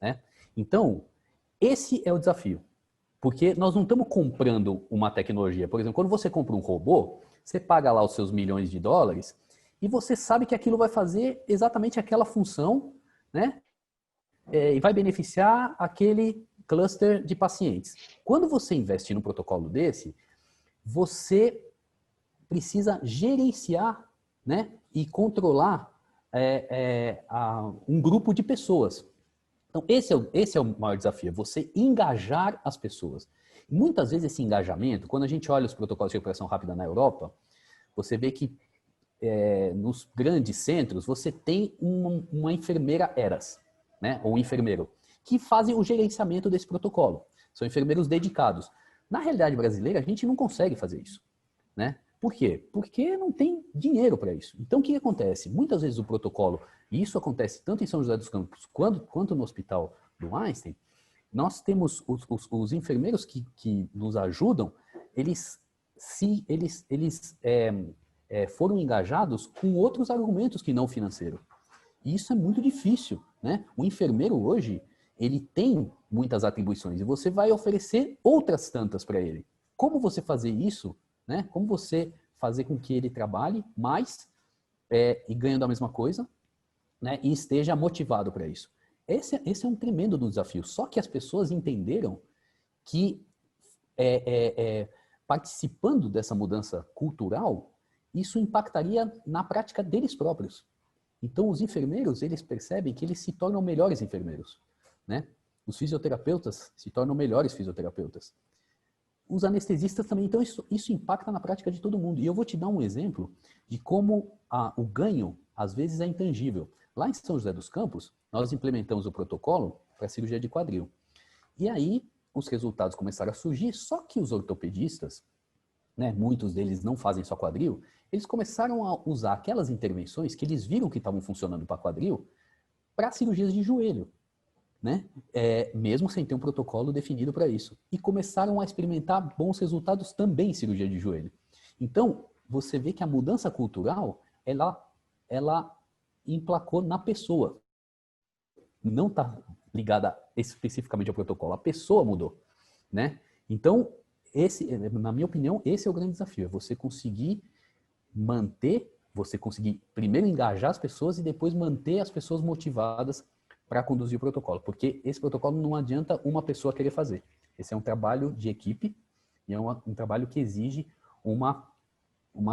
né? Então, esse é o desafio, porque nós não estamos comprando uma tecnologia. Por exemplo, quando você compra um robô, você paga lá os seus milhões de dólares e você sabe que aquilo vai fazer exatamente aquela função, né? E vai beneficiar aquele cluster de pacientes. Quando você investe num protocolo desse, você precisa gerenciar, né, e controlar um grupo de pessoas. Então, esse é o maior desafio, é você engajar as pessoas. Muitas vezes esse engajamento, quando a gente olha os protocolos de recuperação rápida na Europa, você vê que nos grandes centros você tem uma enfermeira ERAS, né, ou um enfermeiro, que fazem o gerenciamento desse protocolo. São enfermeiros dedicados. Na realidade brasileira, a gente não consegue fazer isso, né? Por quê? Porque não tem dinheiro para isso. Então, o que acontece? Muitas vezes o protocolo, e isso acontece tanto em São José dos Campos quanto no hospital do Einstein, nós temos os enfermeiros que nos ajudam, eles foram engajados com outros argumentos que não financeiro. E isso é muito difícil, né? O enfermeiro hoje, ele tem muitas atribuições e você vai oferecer outras tantas para ele. Como você fazer isso, né? Como você fazer com que ele trabalhe mais e ganhando a mesma coisa, né? E esteja motivado para isso. Esse é um tremendo desafio. Só que as pessoas entenderam que participando dessa mudança cultural, isso impactaria na prática deles próprios. Então, os enfermeiros, eles percebem que eles se tornam melhores enfermeiros, né? Os fisioterapeutas se tornam melhores fisioterapeutas. Os anestesistas também. Então, isso impacta na prática de todo mundo. E eu vou te dar um exemplo de como o ganho, às vezes, é intangível. Lá em São José dos Campos, nós implementamos o protocolo para a cirurgia de quadril. E aí, os resultados começaram a surgir, só que os ortopedistas, né, muitos deles não fazem só quadril, eles começaram a usar aquelas intervenções que eles viram que estavam funcionando para quadril para cirurgias de joelho, né? Mesmo sem ter um protocolo definido para isso. E começaram a experimentar bons resultados também em cirurgia de joelho. Então, você vê que a mudança cultural, ela emplacou na pessoa. Não está ligada especificamente ao protocolo. A pessoa mudou, né? Então, na minha opinião, esse é o grande desafio. É você conseguir primeiro engajar as pessoas e depois manter as pessoas motivadas para conduzir o protocolo. Porque esse protocolo não adianta uma pessoa querer fazer. Esse é um trabalho de equipe e é um trabalho que exige uma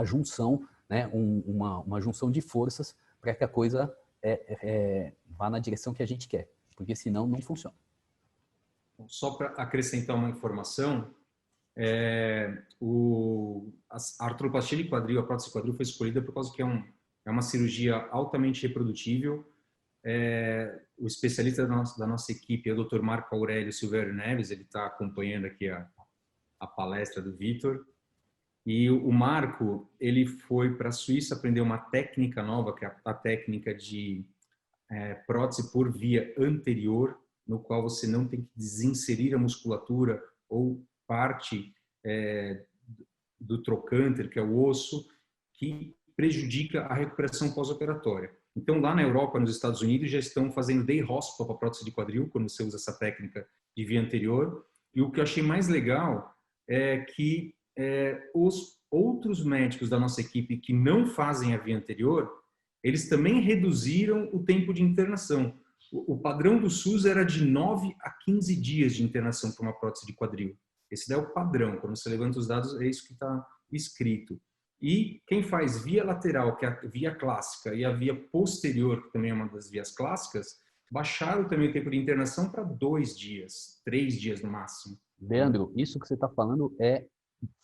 junção, né? uma junção de forças para que a coisa vá na direção que a gente quer. Porque senão não funciona. Só para acrescentar uma informação, a artroplastia de quadril, a prótese de quadril foi escolhida por causa que é uma cirurgia altamente reprodutível. O especialista da nossa equipe é o Dr. Marco Aurélio Silvério Neves, ele está acompanhando aqui a palestra do Vitor. E o Marco, ele foi para a Suíça aprender uma técnica nova, que é a técnica de prótese por via anterior, no qual você não tem que desinserir a musculatura ou parte do trocânter, que é o osso, que prejudica a recuperação pós-operatória. Então, lá na Europa, nos Estados Unidos, já estão fazendo day hospital para prótese de quadril, quando você usa essa técnica de via anterior. E o que eu achei mais legal é que os outros médicos da nossa equipe que não fazem a via anterior, eles também reduziram o tempo de internação. O padrão do SUS era de 9 a 15 dias de internação para uma prótese de quadril. Esse daí é o padrão. Quando você levanta os dados, é isso que está escrito. E quem faz via lateral, que é a via clássica, e a via posterior, que também é uma das vias clássicas, baixaram também o tempo de internação para 2 dias, 3 dias no máximo. Leandro, isso que você está falando é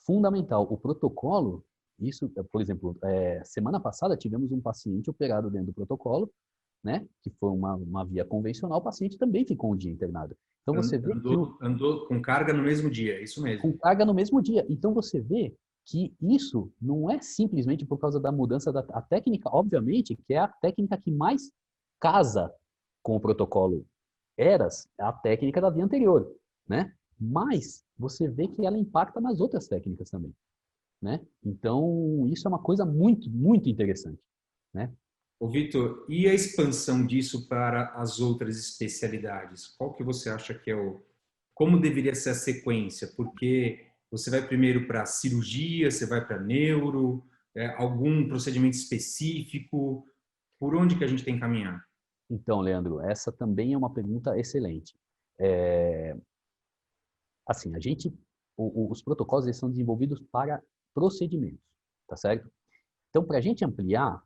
fundamental. O protocolo, isso, por exemplo, semana passada tivemos um paciente operado dentro do protocolo, né? Que foi uma via convencional, o paciente também ficou um dia internado. Então você vê andou com carga no mesmo dia, isso mesmo. Com carga no mesmo dia. Então você vê que isso não é simplesmente por causa da mudança da técnica, obviamente, que é a técnica que mais casa com o protocolo ERAS, é a técnica da via anterior, né? Mas você vê que ela impacta nas outras técnicas também, né? Então, isso é uma coisa muito, muito interessante, né? Ô, Vitor, e a expansão disso para as outras especialidades? Qual que você acha que como deveria ser a sequência? Porque você vai primeiro para cirurgia, você vai para neuro, algum procedimento específico? Por onde que a gente tem que caminhar? Então, Leandro, essa também é uma pergunta excelente. Assim, os protocolos eles são desenvolvidos para procedimentos, tá certo? Então, para a gente ampliar,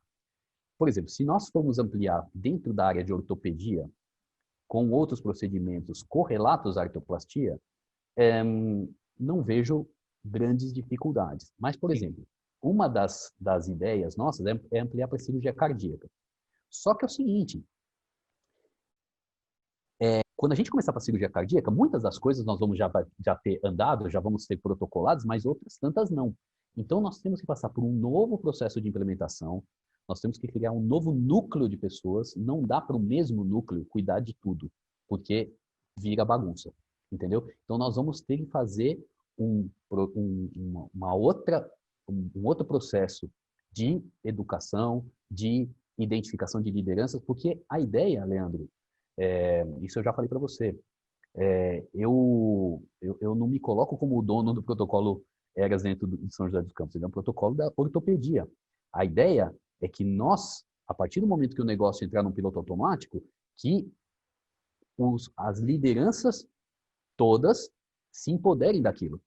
por exemplo, se nós formos ampliar dentro da área de ortopedia com outros procedimentos correlatos à artroplastia, não vejo grandes dificuldades. Mas, por exemplo, uma das ideias nossas é ampliar para a cirurgia cardíaca. Só que é o seguinte, quando a gente começar para a cirurgia cardíaca, muitas das coisas nós vamos já ter andado, já vamos ter protocolados, mas outras tantas não. Então, nós temos que passar por um novo processo de implementação, nós temos que criar um novo núcleo de pessoas, não dá para o mesmo núcleo cuidar de tudo, porque vira bagunça, entendeu? Então, nós vamos ter que fazer um outro processo de educação, de identificação de lideranças, porque a ideia, Leandro, isso eu já falei para você, eu não me coloco como o dono do protocolo ERAS dentro de São José dos Campos, ele é um protocolo da ortopedia. A ideia é que nós, a partir do momento que o negócio entrar num piloto automático, que as lideranças todas se empoderem daquilo,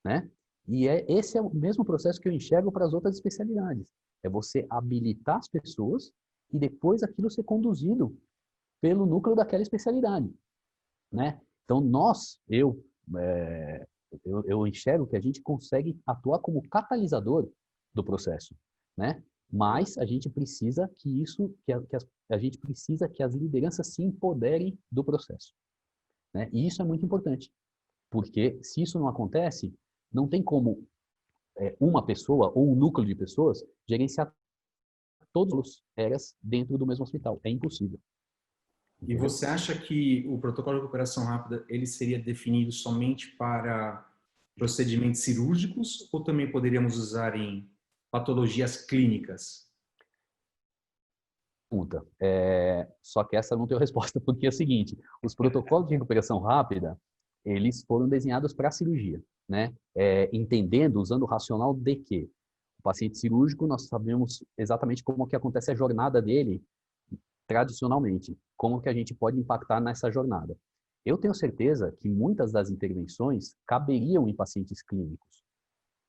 né? E esse é o mesmo processo que eu enxergo para as outras especialidades. É você habilitar as pessoas e depois aquilo ser conduzido pelo núcleo daquela especialidade, né? Então, eu enxergo que a gente consegue atuar como catalisador do processo, né? Mas a gente precisa a gente precisa que as lideranças se empoderem do processo, né? E isso é muito importante, porque se isso não acontece, não tem como uma pessoa ou um núcleo de pessoas gerenciar todos os ERAs dentro do mesmo hospital. É impossível. E você acha que o protocolo de recuperação rápida ele seria definido somente para procedimentos cirúrgicos ou também poderíamos usar em patologias clínicas? Pergunta. Só que essa não tem resposta, porque é o seguinte, os protocolos de recuperação rápida, eles foram desenhados para a cirurgia, né? Entendendo, usando o racional de que o paciente cirúrgico, nós sabemos exatamente como que acontece a jornada dele tradicionalmente, como que a gente pode impactar nessa jornada. Eu tenho certeza que muitas das intervenções caberiam em pacientes clínicos,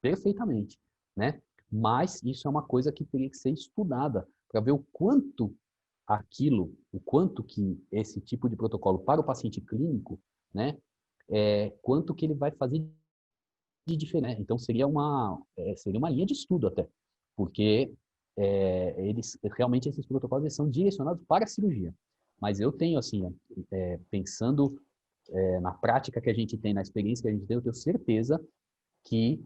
perfeitamente, né? Mas isso é uma coisa que teria que ser estudada para ver o quanto que esse tipo de protocolo para o paciente clínico, né? Quanto que ele vai fazer de diferente. Então seria uma linha de estudo até, porque realmente esses protocolos eles são direcionados para a cirurgia. Mas eu tenho assim, pensando na prática que a gente tem, na experiência que a gente tem, eu tenho certeza que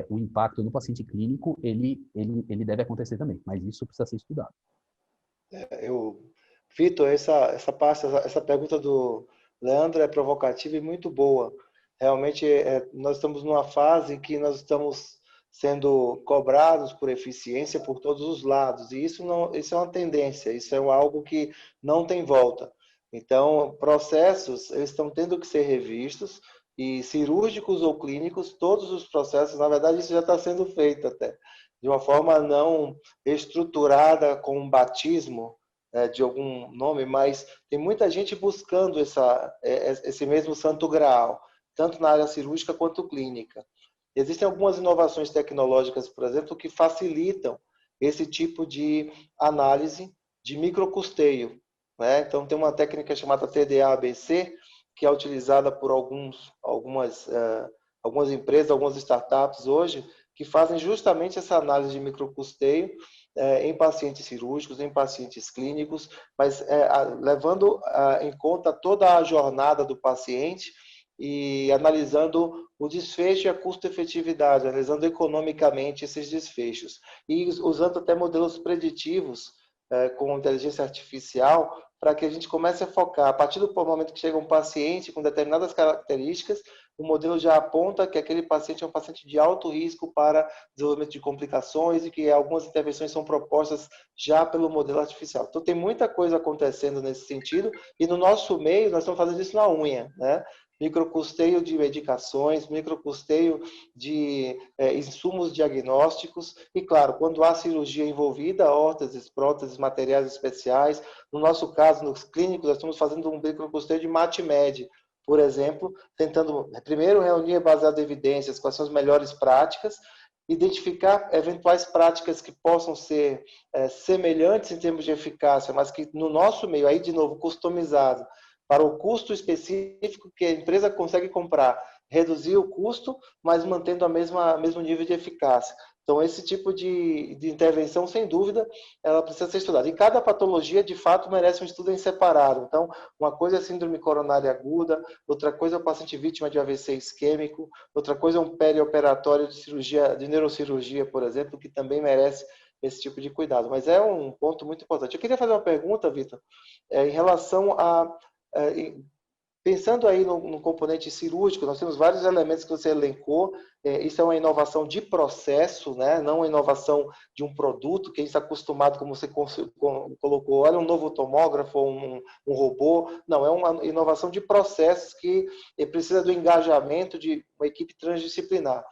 o impacto no paciente clínico ele deve acontecer também, mas isso precisa ser estudado. Vitor, essa pergunta do Leandro é provocativa e muito boa. Realmente, nós estamos numa fase em que nós estamos sendo cobrados por eficiência por todos os lados, e isso é uma tendência, isso é algo que não tem volta. Então, processos eles estão tendo que ser revistos, e cirúrgicos ou clínicos, todos os processos, na verdade, isso já está sendo feito até, de uma forma não estruturada com um batismo, de algum nome, mas tem muita gente buscando esse mesmo santo graal, tanto na área cirúrgica quanto clínica. Existem algumas inovações tecnológicas, por exemplo, que facilitam esse tipo de análise de microcusteio, né? Então, tem uma técnica chamada TDA-ABC, que é utilizada por algumas algumas empresas, algumas startups hoje, que fazem justamente essa análise de microcusteio em pacientes cirúrgicos, em pacientes clínicos, mas levando em conta toda a jornada do paciente e analisando o desfecho e a custo-efetividade, analisando economicamente esses desfechos. E usando até modelos preditivos com inteligência artificial, para que a gente comece a focar. A partir do momento que chega um paciente com determinadas características, o modelo já aponta que aquele paciente é um paciente de alto risco para desenvolvimento de complicações e que algumas intervenções são propostas já pelo modelo artificial. Então, tem muita coisa acontecendo nesse sentido e no nosso meio nós estamos fazendo isso na unha, né? Microcusteio de medicações, microcusteio de insumos diagnósticos e, claro, quando há cirurgia envolvida, órteses, próteses, materiais especiais. No nosso caso, nos clínicos, nós estamos fazendo um microcusteio de MATMED, por exemplo, tentando primeiro reunir baseado em evidências, quais são as melhores práticas, identificar eventuais práticas que possam ser semelhantes em termos de eficácia, mas que no nosso meio, aí de novo, customizado, para o custo específico que a empresa consegue comprar, reduzir o custo, mas mantendo o mesmo nível de eficácia. Então, esse tipo de intervenção, sem dúvida, ela precisa ser estudada. E cada patologia, de fato, merece um estudo em separado. Então, uma coisa é a síndrome coronária aguda, outra coisa é o paciente vítima de AVC isquêmico, outra coisa é um perioperatório de cirurgia, de neurocirurgia, por exemplo, que também merece esse tipo de cuidado. Mas é um ponto muito importante. Eu queria fazer uma pergunta, Vitor, em relação a pensando aí no componente cirúrgico, nós temos vários elementos que você elencou. Isso é uma inovação de processo, né? Não uma inovação de um produto, que a gente está acostumado, como você colocou, olha um novo tomógrafo, um robô. Não, é uma inovação de processos que precisa do engajamento de uma equipe transdisciplinar.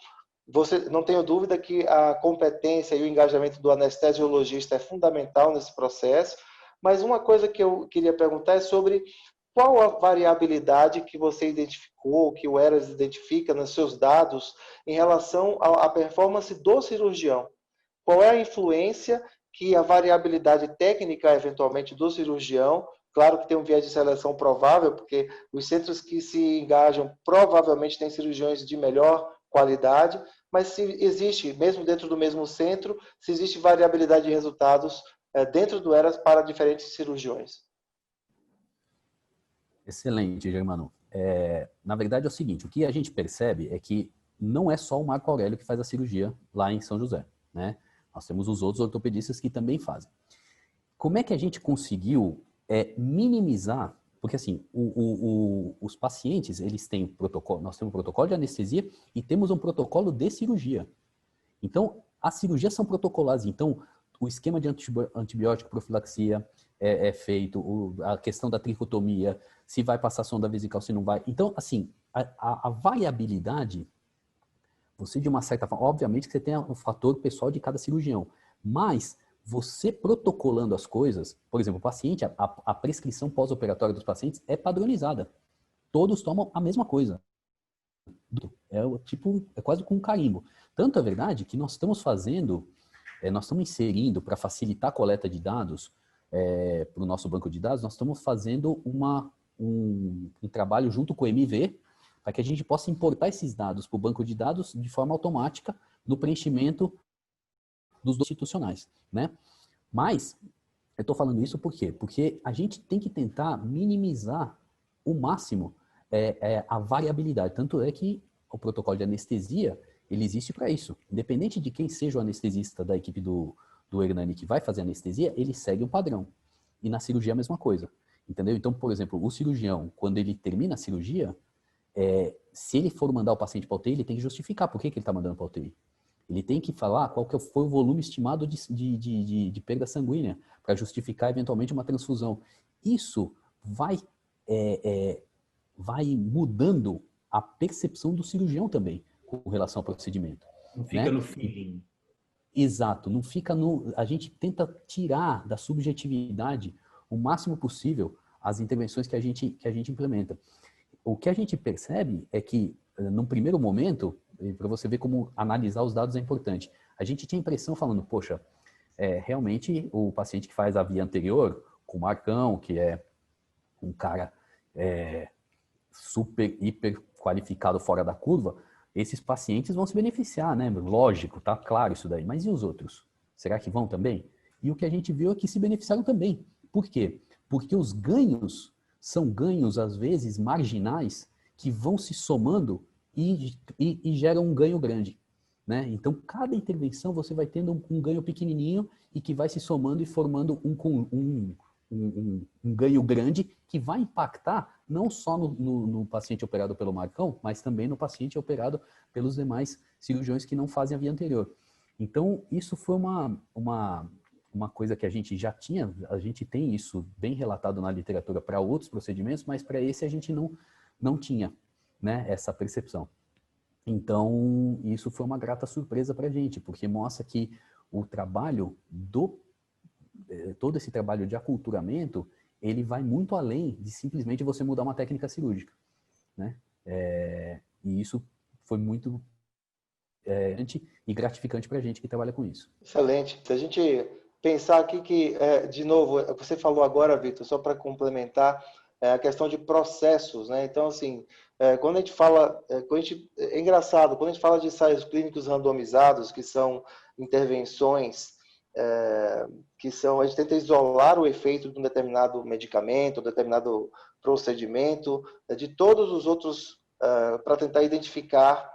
Você, não tenho dúvida que a competência e o engajamento do anestesiologista é fundamental nesse processo, mas uma coisa que eu queria perguntar é sobre qual a variabilidade que você identificou, que o Eras identifica nos seus dados em relação à performance do cirurgião? Qual é a influência que a variabilidade técnica, eventualmente, do cirurgião, claro que tem um viés de seleção provável, porque os centros que se engajam provavelmente têm cirurgiões de melhor qualidade, mas se existe, mesmo dentro do mesmo centro, se existe variabilidade de resultados dentro do Eras para diferentes cirurgiões. Excelente, Germano. Na verdade é o seguinte, o que a gente percebe é que não é só o Marco Aurélio que faz a cirurgia lá em São José, né? Nós temos os outros ortopedistas que também fazem. Como é que a gente conseguiu minimizar, porque assim, os pacientes, eles têm protocolo, nós temos um protocolo de anestesia e temos um protocolo de cirurgia. Então, as cirurgias são protocoladas, então o esquema de antibiótico profilaxia é feito, a questão da tricotomia, se vai passar sonda vesical, se não vai. Então, assim, a variabilidade, você de uma certa forma, obviamente que você tem o fator pessoal de cada cirurgião, mas você protocolando as coisas, por exemplo, o paciente, a prescrição pós-operatória dos pacientes é padronizada. Todos tomam a mesma coisa. É quase com um carimbo. Tanto é verdade que nós estamos fazendo, nós estamos inserindo para facilitar a coleta de dados para o nosso banco de dados, nós estamos fazendo um trabalho junto com o MV para que a gente possa importar esses dados para o banco de dados de forma automática no preenchimento dos institucionais, né? Mas eu estou falando isso por quê? Porque a gente tem que tentar minimizar o máximo a variabilidade. Tanto é que o protocolo de anestesia, ele existe para isso. Independente de quem seja o anestesista da equipe do Hernani que vai fazer anestesia, ele segue um padrão. E na cirurgia é a mesma coisa. Entendeu? Então, por exemplo, o cirurgião, quando ele termina a cirurgia, se ele for mandar o paciente para a UTI, ele tem que justificar por que ele está mandando para a UTI. Ele tem que falar qual que foi o volume estimado de perda sanguínea para justificar eventualmente uma transfusão. Isso vai mudando a percepção do cirurgião também com relação ao procedimento. Não fica no feeling. Exato, não fica no... A gente tenta tirar da subjetividade o máximo possível as intervenções que a gente implementa. O que a gente percebe é que, num primeiro momento, para você ver como analisar os dados é importante, a gente tinha a impressão falando, poxa, realmente o paciente que faz a via anterior, com o Marcão, que é um cara super, hiper qualificado fora da curva, esses pacientes vão se beneficiar, né? Lógico, tá claro isso daí. Mas e os outros? Será que vão também? E o que a gente viu é que se beneficiaram também. Por quê? Porque os ganhos são ganhos, às vezes, marginais, que vão se somando e geram um ganho grande, né? Então, cada intervenção você vai tendo um ganho pequenininho e que vai se somando e formando um ganho grande que vai impactar não só no paciente operado pelo Marcão, mas também no paciente operado pelos demais cirurgiões que não fazem a via anterior. Então, isso foi uma coisa que a gente já tinha, a gente tem isso bem relatado na literatura para outros procedimentos, mas para esse a gente não tinha, né, essa percepção. Então, isso foi uma grata surpresa para a gente, porque mostra que o trabalho todo esse trabalho de aculturamento, ele vai muito além de simplesmente você mudar uma técnica cirúrgica, né? E isso foi muito e gratificante para a gente que trabalha com isso. Excelente. Se a gente pensar aqui que, de novo, você falou agora, Vitor, só para complementar, a questão de processos, né? Então, assim, quando a gente fala, é engraçado, quando a gente fala de ensaios clínicos randomizados, que são intervenções que são, a gente tenta isolar o efeito de um determinado medicamento, um determinado procedimento, de todos os outros, para tentar identificar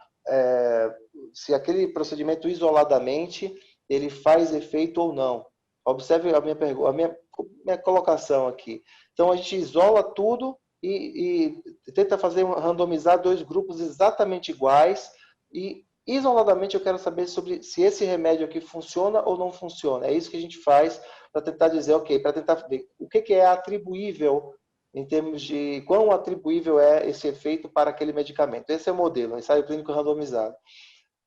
se aquele procedimento isoladamente ele faz efeito ou não. Observe a minha colocação aqui. Então, a gente isola tudo e tenta randomizar dois grupos exatamente iguais e, isoladamente, eu quero saber sobre se esse remédio aqui funciona ou não funciona. É isso que a gente faz para tentar dizer, ok, para tentar ver o que é atribuível em termos de quão atribuível é esse efeito para aquele medicamento. Esse é o modelo, ensaio clínico randomizado.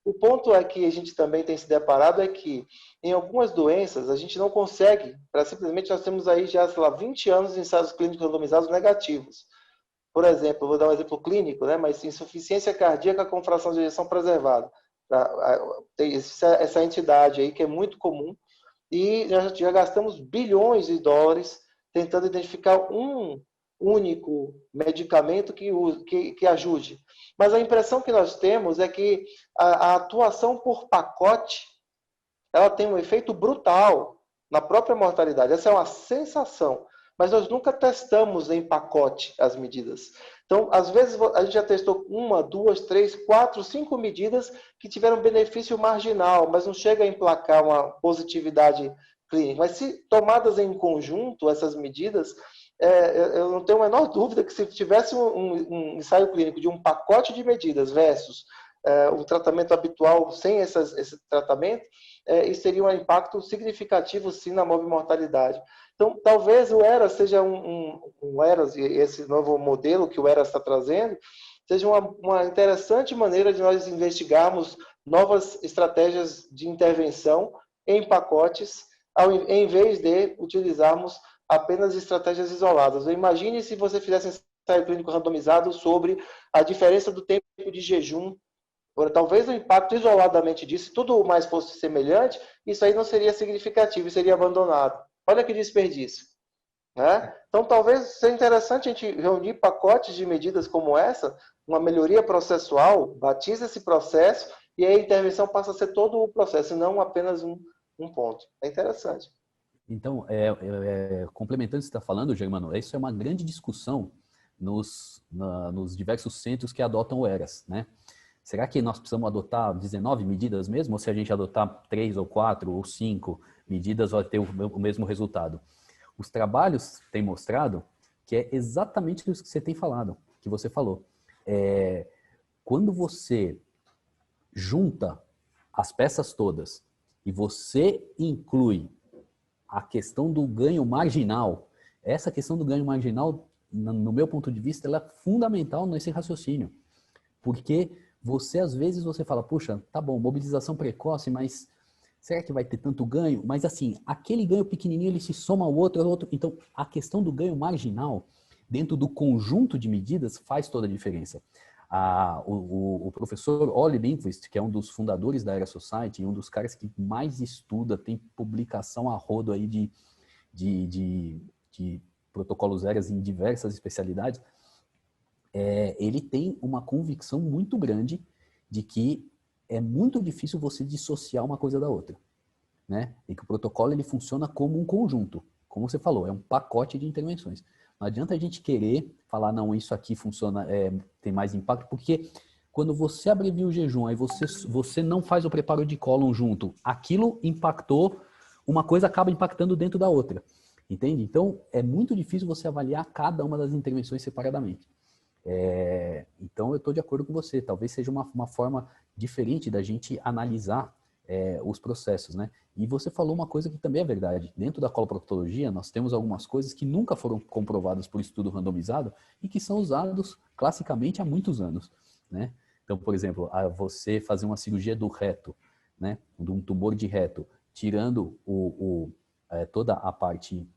O ponto é que a gente também tem se deparado é que em algumas doenças a gente não consegue, simplesmente nós temos aí já, sei lá, 20 anos de ensaios clínicos randomizados negativos. Por exemplo, vou dar um exemplo clínico, né? Mas insuficiência cardíaca com fração de ejeção preservada. Tem essa entidade aí que é muito comum e já gastamos bilhões de dólares tentando identificar um único medicamento que ajude. Mas a impressão que nós temos é que a atuação por pacote ela tem um efeito brutal na própria mortalidade. Essa é uma sensação. Mas nós nunca testamos em pacote as medidas. Então, às vezes, a gente já testou 1, 2, 3, 4, 5 medidas que tiveram benefício marginal, mas não chega a emplacar uma positividade clínica. Mas se tomadas em conjunto, essas medidas, eu não tenho a menor dúvida que se tivesse um ensaio clínico de um pacote de medidas versus o tratamento habitual sem esse tratamento, isso teria um impacto significativo, sim, na mortalidade. Então, talvez o ERAS seja um ERAS, e esse novo modelo que o ERAS está trazendo, seja uma interessante maneira de nós investigarmos novas estratégias de intervenção em pacotes, em vez de utilizarmos apenas estratégias isoladas. Imagine se você fizesse um ensaio clínico randomizado sobre a diferença do tempo de jejum. Talvez o impacto isoladamente disso, se tudo mais fosse semelhante, isso aí não seria significativo, seria abandonado. Olha que desperdício. Né? Então, talvez seja interessante a gente reunir pacotes de medidas como essa, uma melhoria processual, batiza esse processo e aí a intervenção passa a ser todo o processo, e não apenas um ponto. É interessante. Então, complementando o que você está falando, Germano, isso é uma grande discussão nos diversos centros que adotam o ERAS, né? Será que nós precisamos adotar 19 medidas mesmo? Ou se a gente adotar 3 ou 4 ou 5 medidas vai ter o mesmo resultado? Os trabalhos têm mostrado que é exatamente isso que você tem falado, que você falou. Quando você junta as peças todas e você inclui a questão do ganho marginal, essa questão do ganho marginal, no meu ponto de vista, ela é fundamental nesse raciocínio. Porque às vezes, você fala, puxa, tá bom, mobilização precoce, mas será que vai ter tanto ganho? Mas assim, aquele ganho pequenininho, ele se soma ao outro. Então, a questão do ganho marginal, dentro do conjunto de medidas, faz toda a diferença. O professor Ollie Lindquist, que é um dos fundadores da Era Society, um dos caras que mais estuda, tem publicação a rodo aí de protocolos ERAS em diversas especialidades, ele tem uma convicção muito grande de que é muito difícil você dissociar uma coisa da outra, né? E que o protocolo ele funciona como um conjunto, como você falou, é um pacote de intervenções. Não adianta a gente querer falar, não, isso aqui funciona, tem mais impacto, porque quando você abrevia o jejum, aí você não faz o preparo de cólon junto, aquilo impactou, uma coisa acaba impactando dentro da outra, entende? Então, é muito difícil você avaliar cada uma das intervenções separadamente. Então, eu estou de acordo com você, talvez seja uma forma diferente da gente analisar os processos, né? E você falou uma coisa que também é verdade. Dentro da coloproctologia, nós temos algumas coisas que nunca foram comprovadas por estudo randomizado e que são usados classicamente há muitos anos, né? Então, por exemplo, você fazer uma cirurgia do reto, né? De um tumor de reto, tirando toda a parte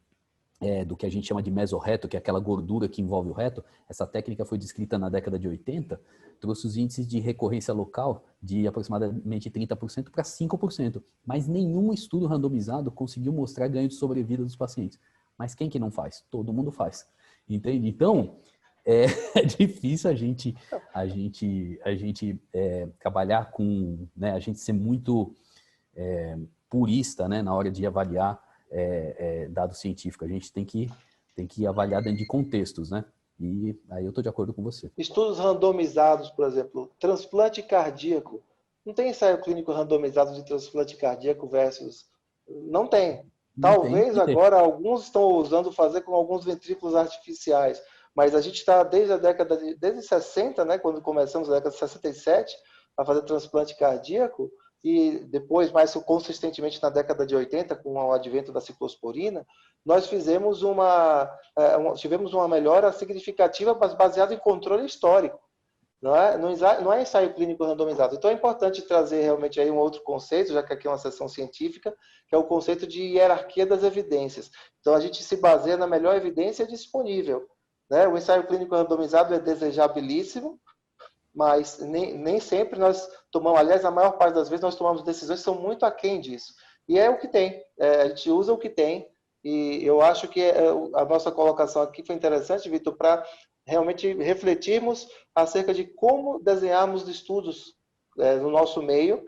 do que a gente chama de mesorreto, que é aquela gordura que envolve o reto. Essa técnica foi descrita na década de 80, trouxe os índices de recorrência local de aproximadamente 30% para 5%, mas nenhum estudo randomizado conseguiu mostrar ganho de sobrevida dos pacientes. Mas quem que não faz? Todo mundo faz, entende? Então, é difícil a gente trabalhar com, né, a gente ser muito purista, né, na hora de avaliar dado científico. A gente tem que avaliar dentro de contextos, né? E aí eu estou de acordo com você. Estudos randomizados, por exemplo, transplante cardíaco. Não tem ensaio clínico randomizado de transplante cardíaco versus... Não tem. Talvez agora alguns estão ousando fazer com alguns ventrículos artificiais, mas a gente está desde 60, né, quando começamos na década de 67, a fazer transplante cardíaco, e depois, mais consistentemente na década de 80, com o advento da ciclosporina, nós tivemos uma melhora significativa, mas baseada em controle histórico. Não é ensaio clínico randomizado. Então é importante trazer realmente aí um outro conceito, já que aqui é uma sessão científica, que é o conceito de hierarquia das evidências. Então a gente se baseia na melhor evidência disponível, né? O ensaio clínico randomizado é desejabilíssimo, mas nem sempre nós tomamos, aliás, a maior parte das vezes nós tomamos decisões que são muito aquém disso. E é o que tem, a gente usa o que tem, e eu acho que a nossa colocação aqui foi interessante, Vitor, para realmente refletirmos acerca de como desenharmos estudos no nosso meio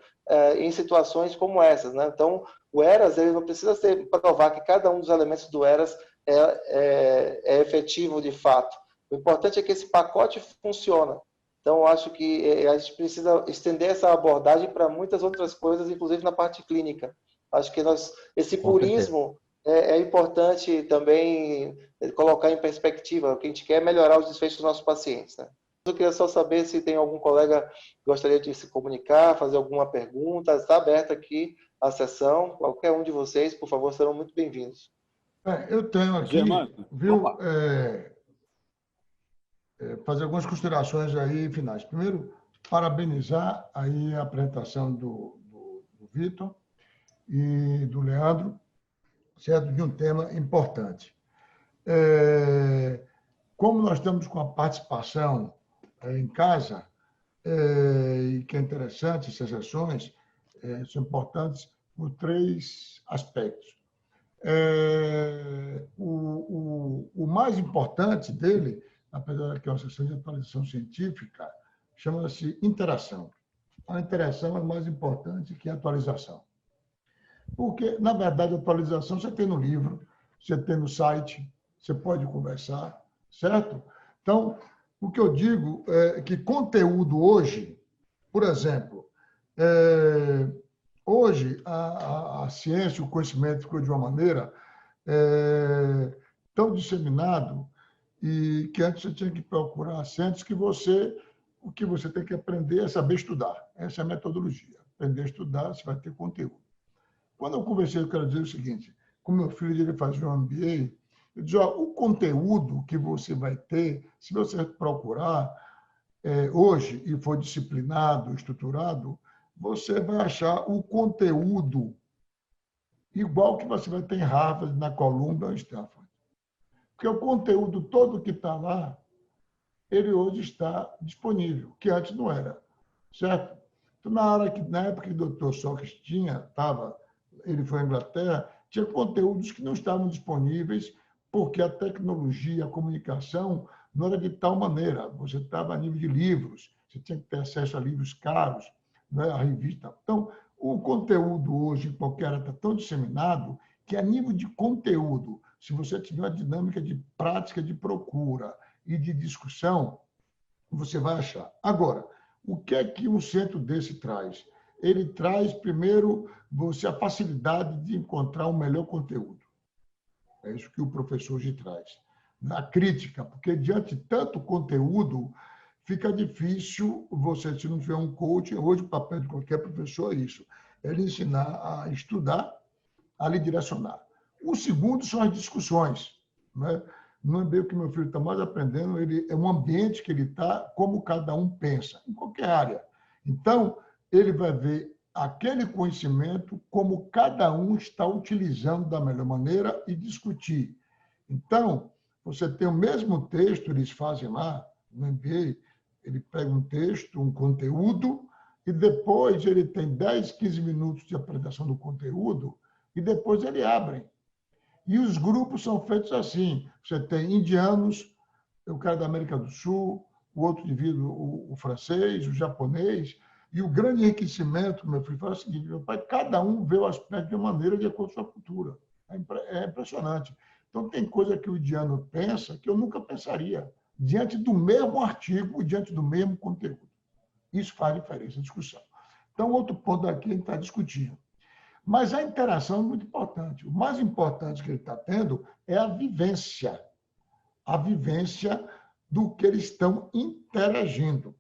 em situações como essas, né? Então, o ERAS, ele não precisa provar que cada um dos elementos do ERAS é efetivo de fato. O importante é que esse pacote funciona. Então, eu acho que a gente precisa estender essa abordagem para muitas outras coisas, inclusive na parte clínica. Acho que esse purismo é importante também colocar em perspectiva. O que a gente quer é melhorar os desfechos dos nossos pacientes, né? Eu queria só saber se tem algum colega que gostaria de se comunicar, fazer alguma pergunta. Está aberta aqui a sessão. Qualquer um de vocês, por favor, serão muito bem-vindos. Eu tenho aqui, Germano, viu, fazer algumas considerações aí finais. Primeiro, parabenizar aí a apresentação do Vitor e do Leandro, certo, de um tema importante. Como nós estamos com a participação em casa, e que é interessante, essas sessões são importantes por 3 aspectos. O mais importante dele, apesar de que é uma sessão de atualização científica, chama-se interação. A interação é mais importante que a atualização. Porque, na verdade, a atualização você tem no livro, você tem no site, você pode conversar, certo? Então, o que eu digo é que conteúdo hoje, por exemplo, hoje a ciência, o conhecimento ficou de uma maneira tão disseminado e que antes você tinha que procurar centros que o que você tem que aprender é saber estudar. Essa é a metodologia. Aprender a estudar, você vai ter conteúdo. Quando eu conversei, eu quero dizer o seguinte, com meu filho, ele fazia um MBA, eu disse, o conteúdo que você vai ter, se você procurar hoje e for disciplinado, estruturado, você vai achar o conteúdo igual que você vai ter em Harvard, na Columbia ou em Stanford. Porque o conteúdo todo que está lá, ele hoje está disponível, que antes não era, certo? Então, na época que o Dr. Sócrates ele foi à Inglaterra, tinha conteúdos que não estavam disponíveis porque a tecnologia, a comunicação não era de tal maneira. Você estava a nível de livros, você tinha que ter acesso a livros caros, né, a revista. Então, o conteúdo hoje, em qualquer área, está tão disseminado que, a nível de conteúdo, se você tiver uma dinâmica de prática de procura e de discussão, você vai achar. Agora, o que é que um centro desse traz? Ele traz, primeiro, você a facilidade de encontrar um melhor conteúdo. É isso que o professor hoje traz. Na crítica, porque diante de tanto conteúdo, fica difícil você, se não tiver um coach, hoje o papel de qualquer professor é isso, é ele ensinar a estudar, a lhe direcionar. O segundo são as discussões, né? Não é bem o que meu filho está mais aprendendo, ele é um ambiente que ele está, como cada um pensa, em qualquer área. Então, ele vai ver aquele conhecimento como cada um está utilizando da melhor maneira e discutir. Então, você tem o mesmo texto, eles fazem lá no MBA, ele pega um texto, um conteúdo, e depois ele tem 10, 15 minutos de apresentação do conteúdo, e depois ele abre. E os grupos são feitos assim. Você tem indianos, o cara da América do Sul, o outro indivíduo, o francês, o japonês. E o grande enriquecimento, meu filho, fala o seguinte, meu pai, cada um vê o aspecto de uma maneira de acordo com a sua cultura. É impressionante. Então, tem coisa que o indiano pensa que eu nunca pensaria, diante do mesmo artigo, diante do mesmo conteúdo. Isso faz diferença na discussão. Então, outro ponto aqui a gente está discutindo. Mas a interação é muito importante. O mais importante que ele está tendo é a vivência do que eles estão interagindo.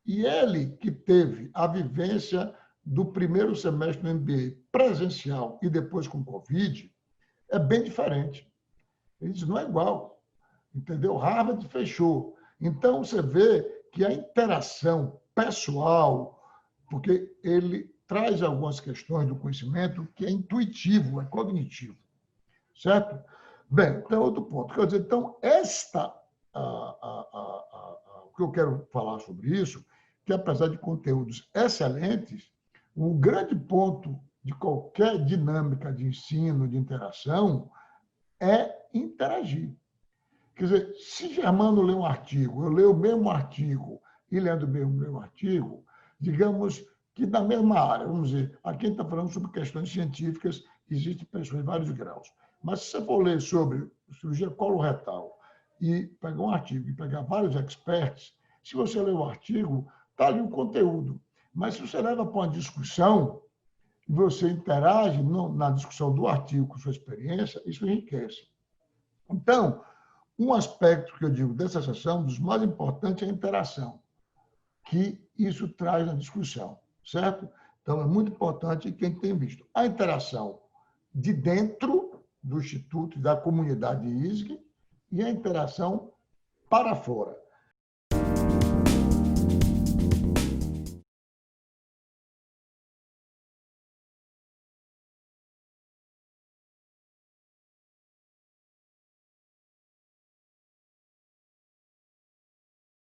E ele que teve a vivência do primeiro semestre do MBA presencial e depois com Covid, é bem diferente. Ele diz, não é igual. Entendeu? Harvard fechou. Então, você vê que a interação pessoal, porque ele traz algumas questões do conhecimento que é intuitivo, é cognitivo. Certo? Bem, então, outro ponto. Quer dizer, então, o que eu quero falar sobre isso, que apesar de conteúdos excelentes, o grande ponto de qualquer dinâmica de ensino, de interação, é interagir. Quer dizer, se Germano lê um artigo, eu leio o mesmo artigo e lendo o mesmo artigo, digamos que na mesma área, vamos dizer, aqui a gente está falando sobre questões científicas, existem pessoas em vários graus. Mas se você for ler sobre cirurgia coloretal e pegar um artigo e pegar vários experts, se você ler o artigo, está ali o conteúdo. Mas se você leva para uma discussão, e você interage na discussão do artigo com sua experiência, isso enriquece. Então, um aspecto que eu digo dessa sessão, dos mais importantes, é a interação, que isso traz na discussão, certo? Então, é muito importante quem tem visto. A interação de dentro do Instituto, da comunidade ISG, e a interação para fora.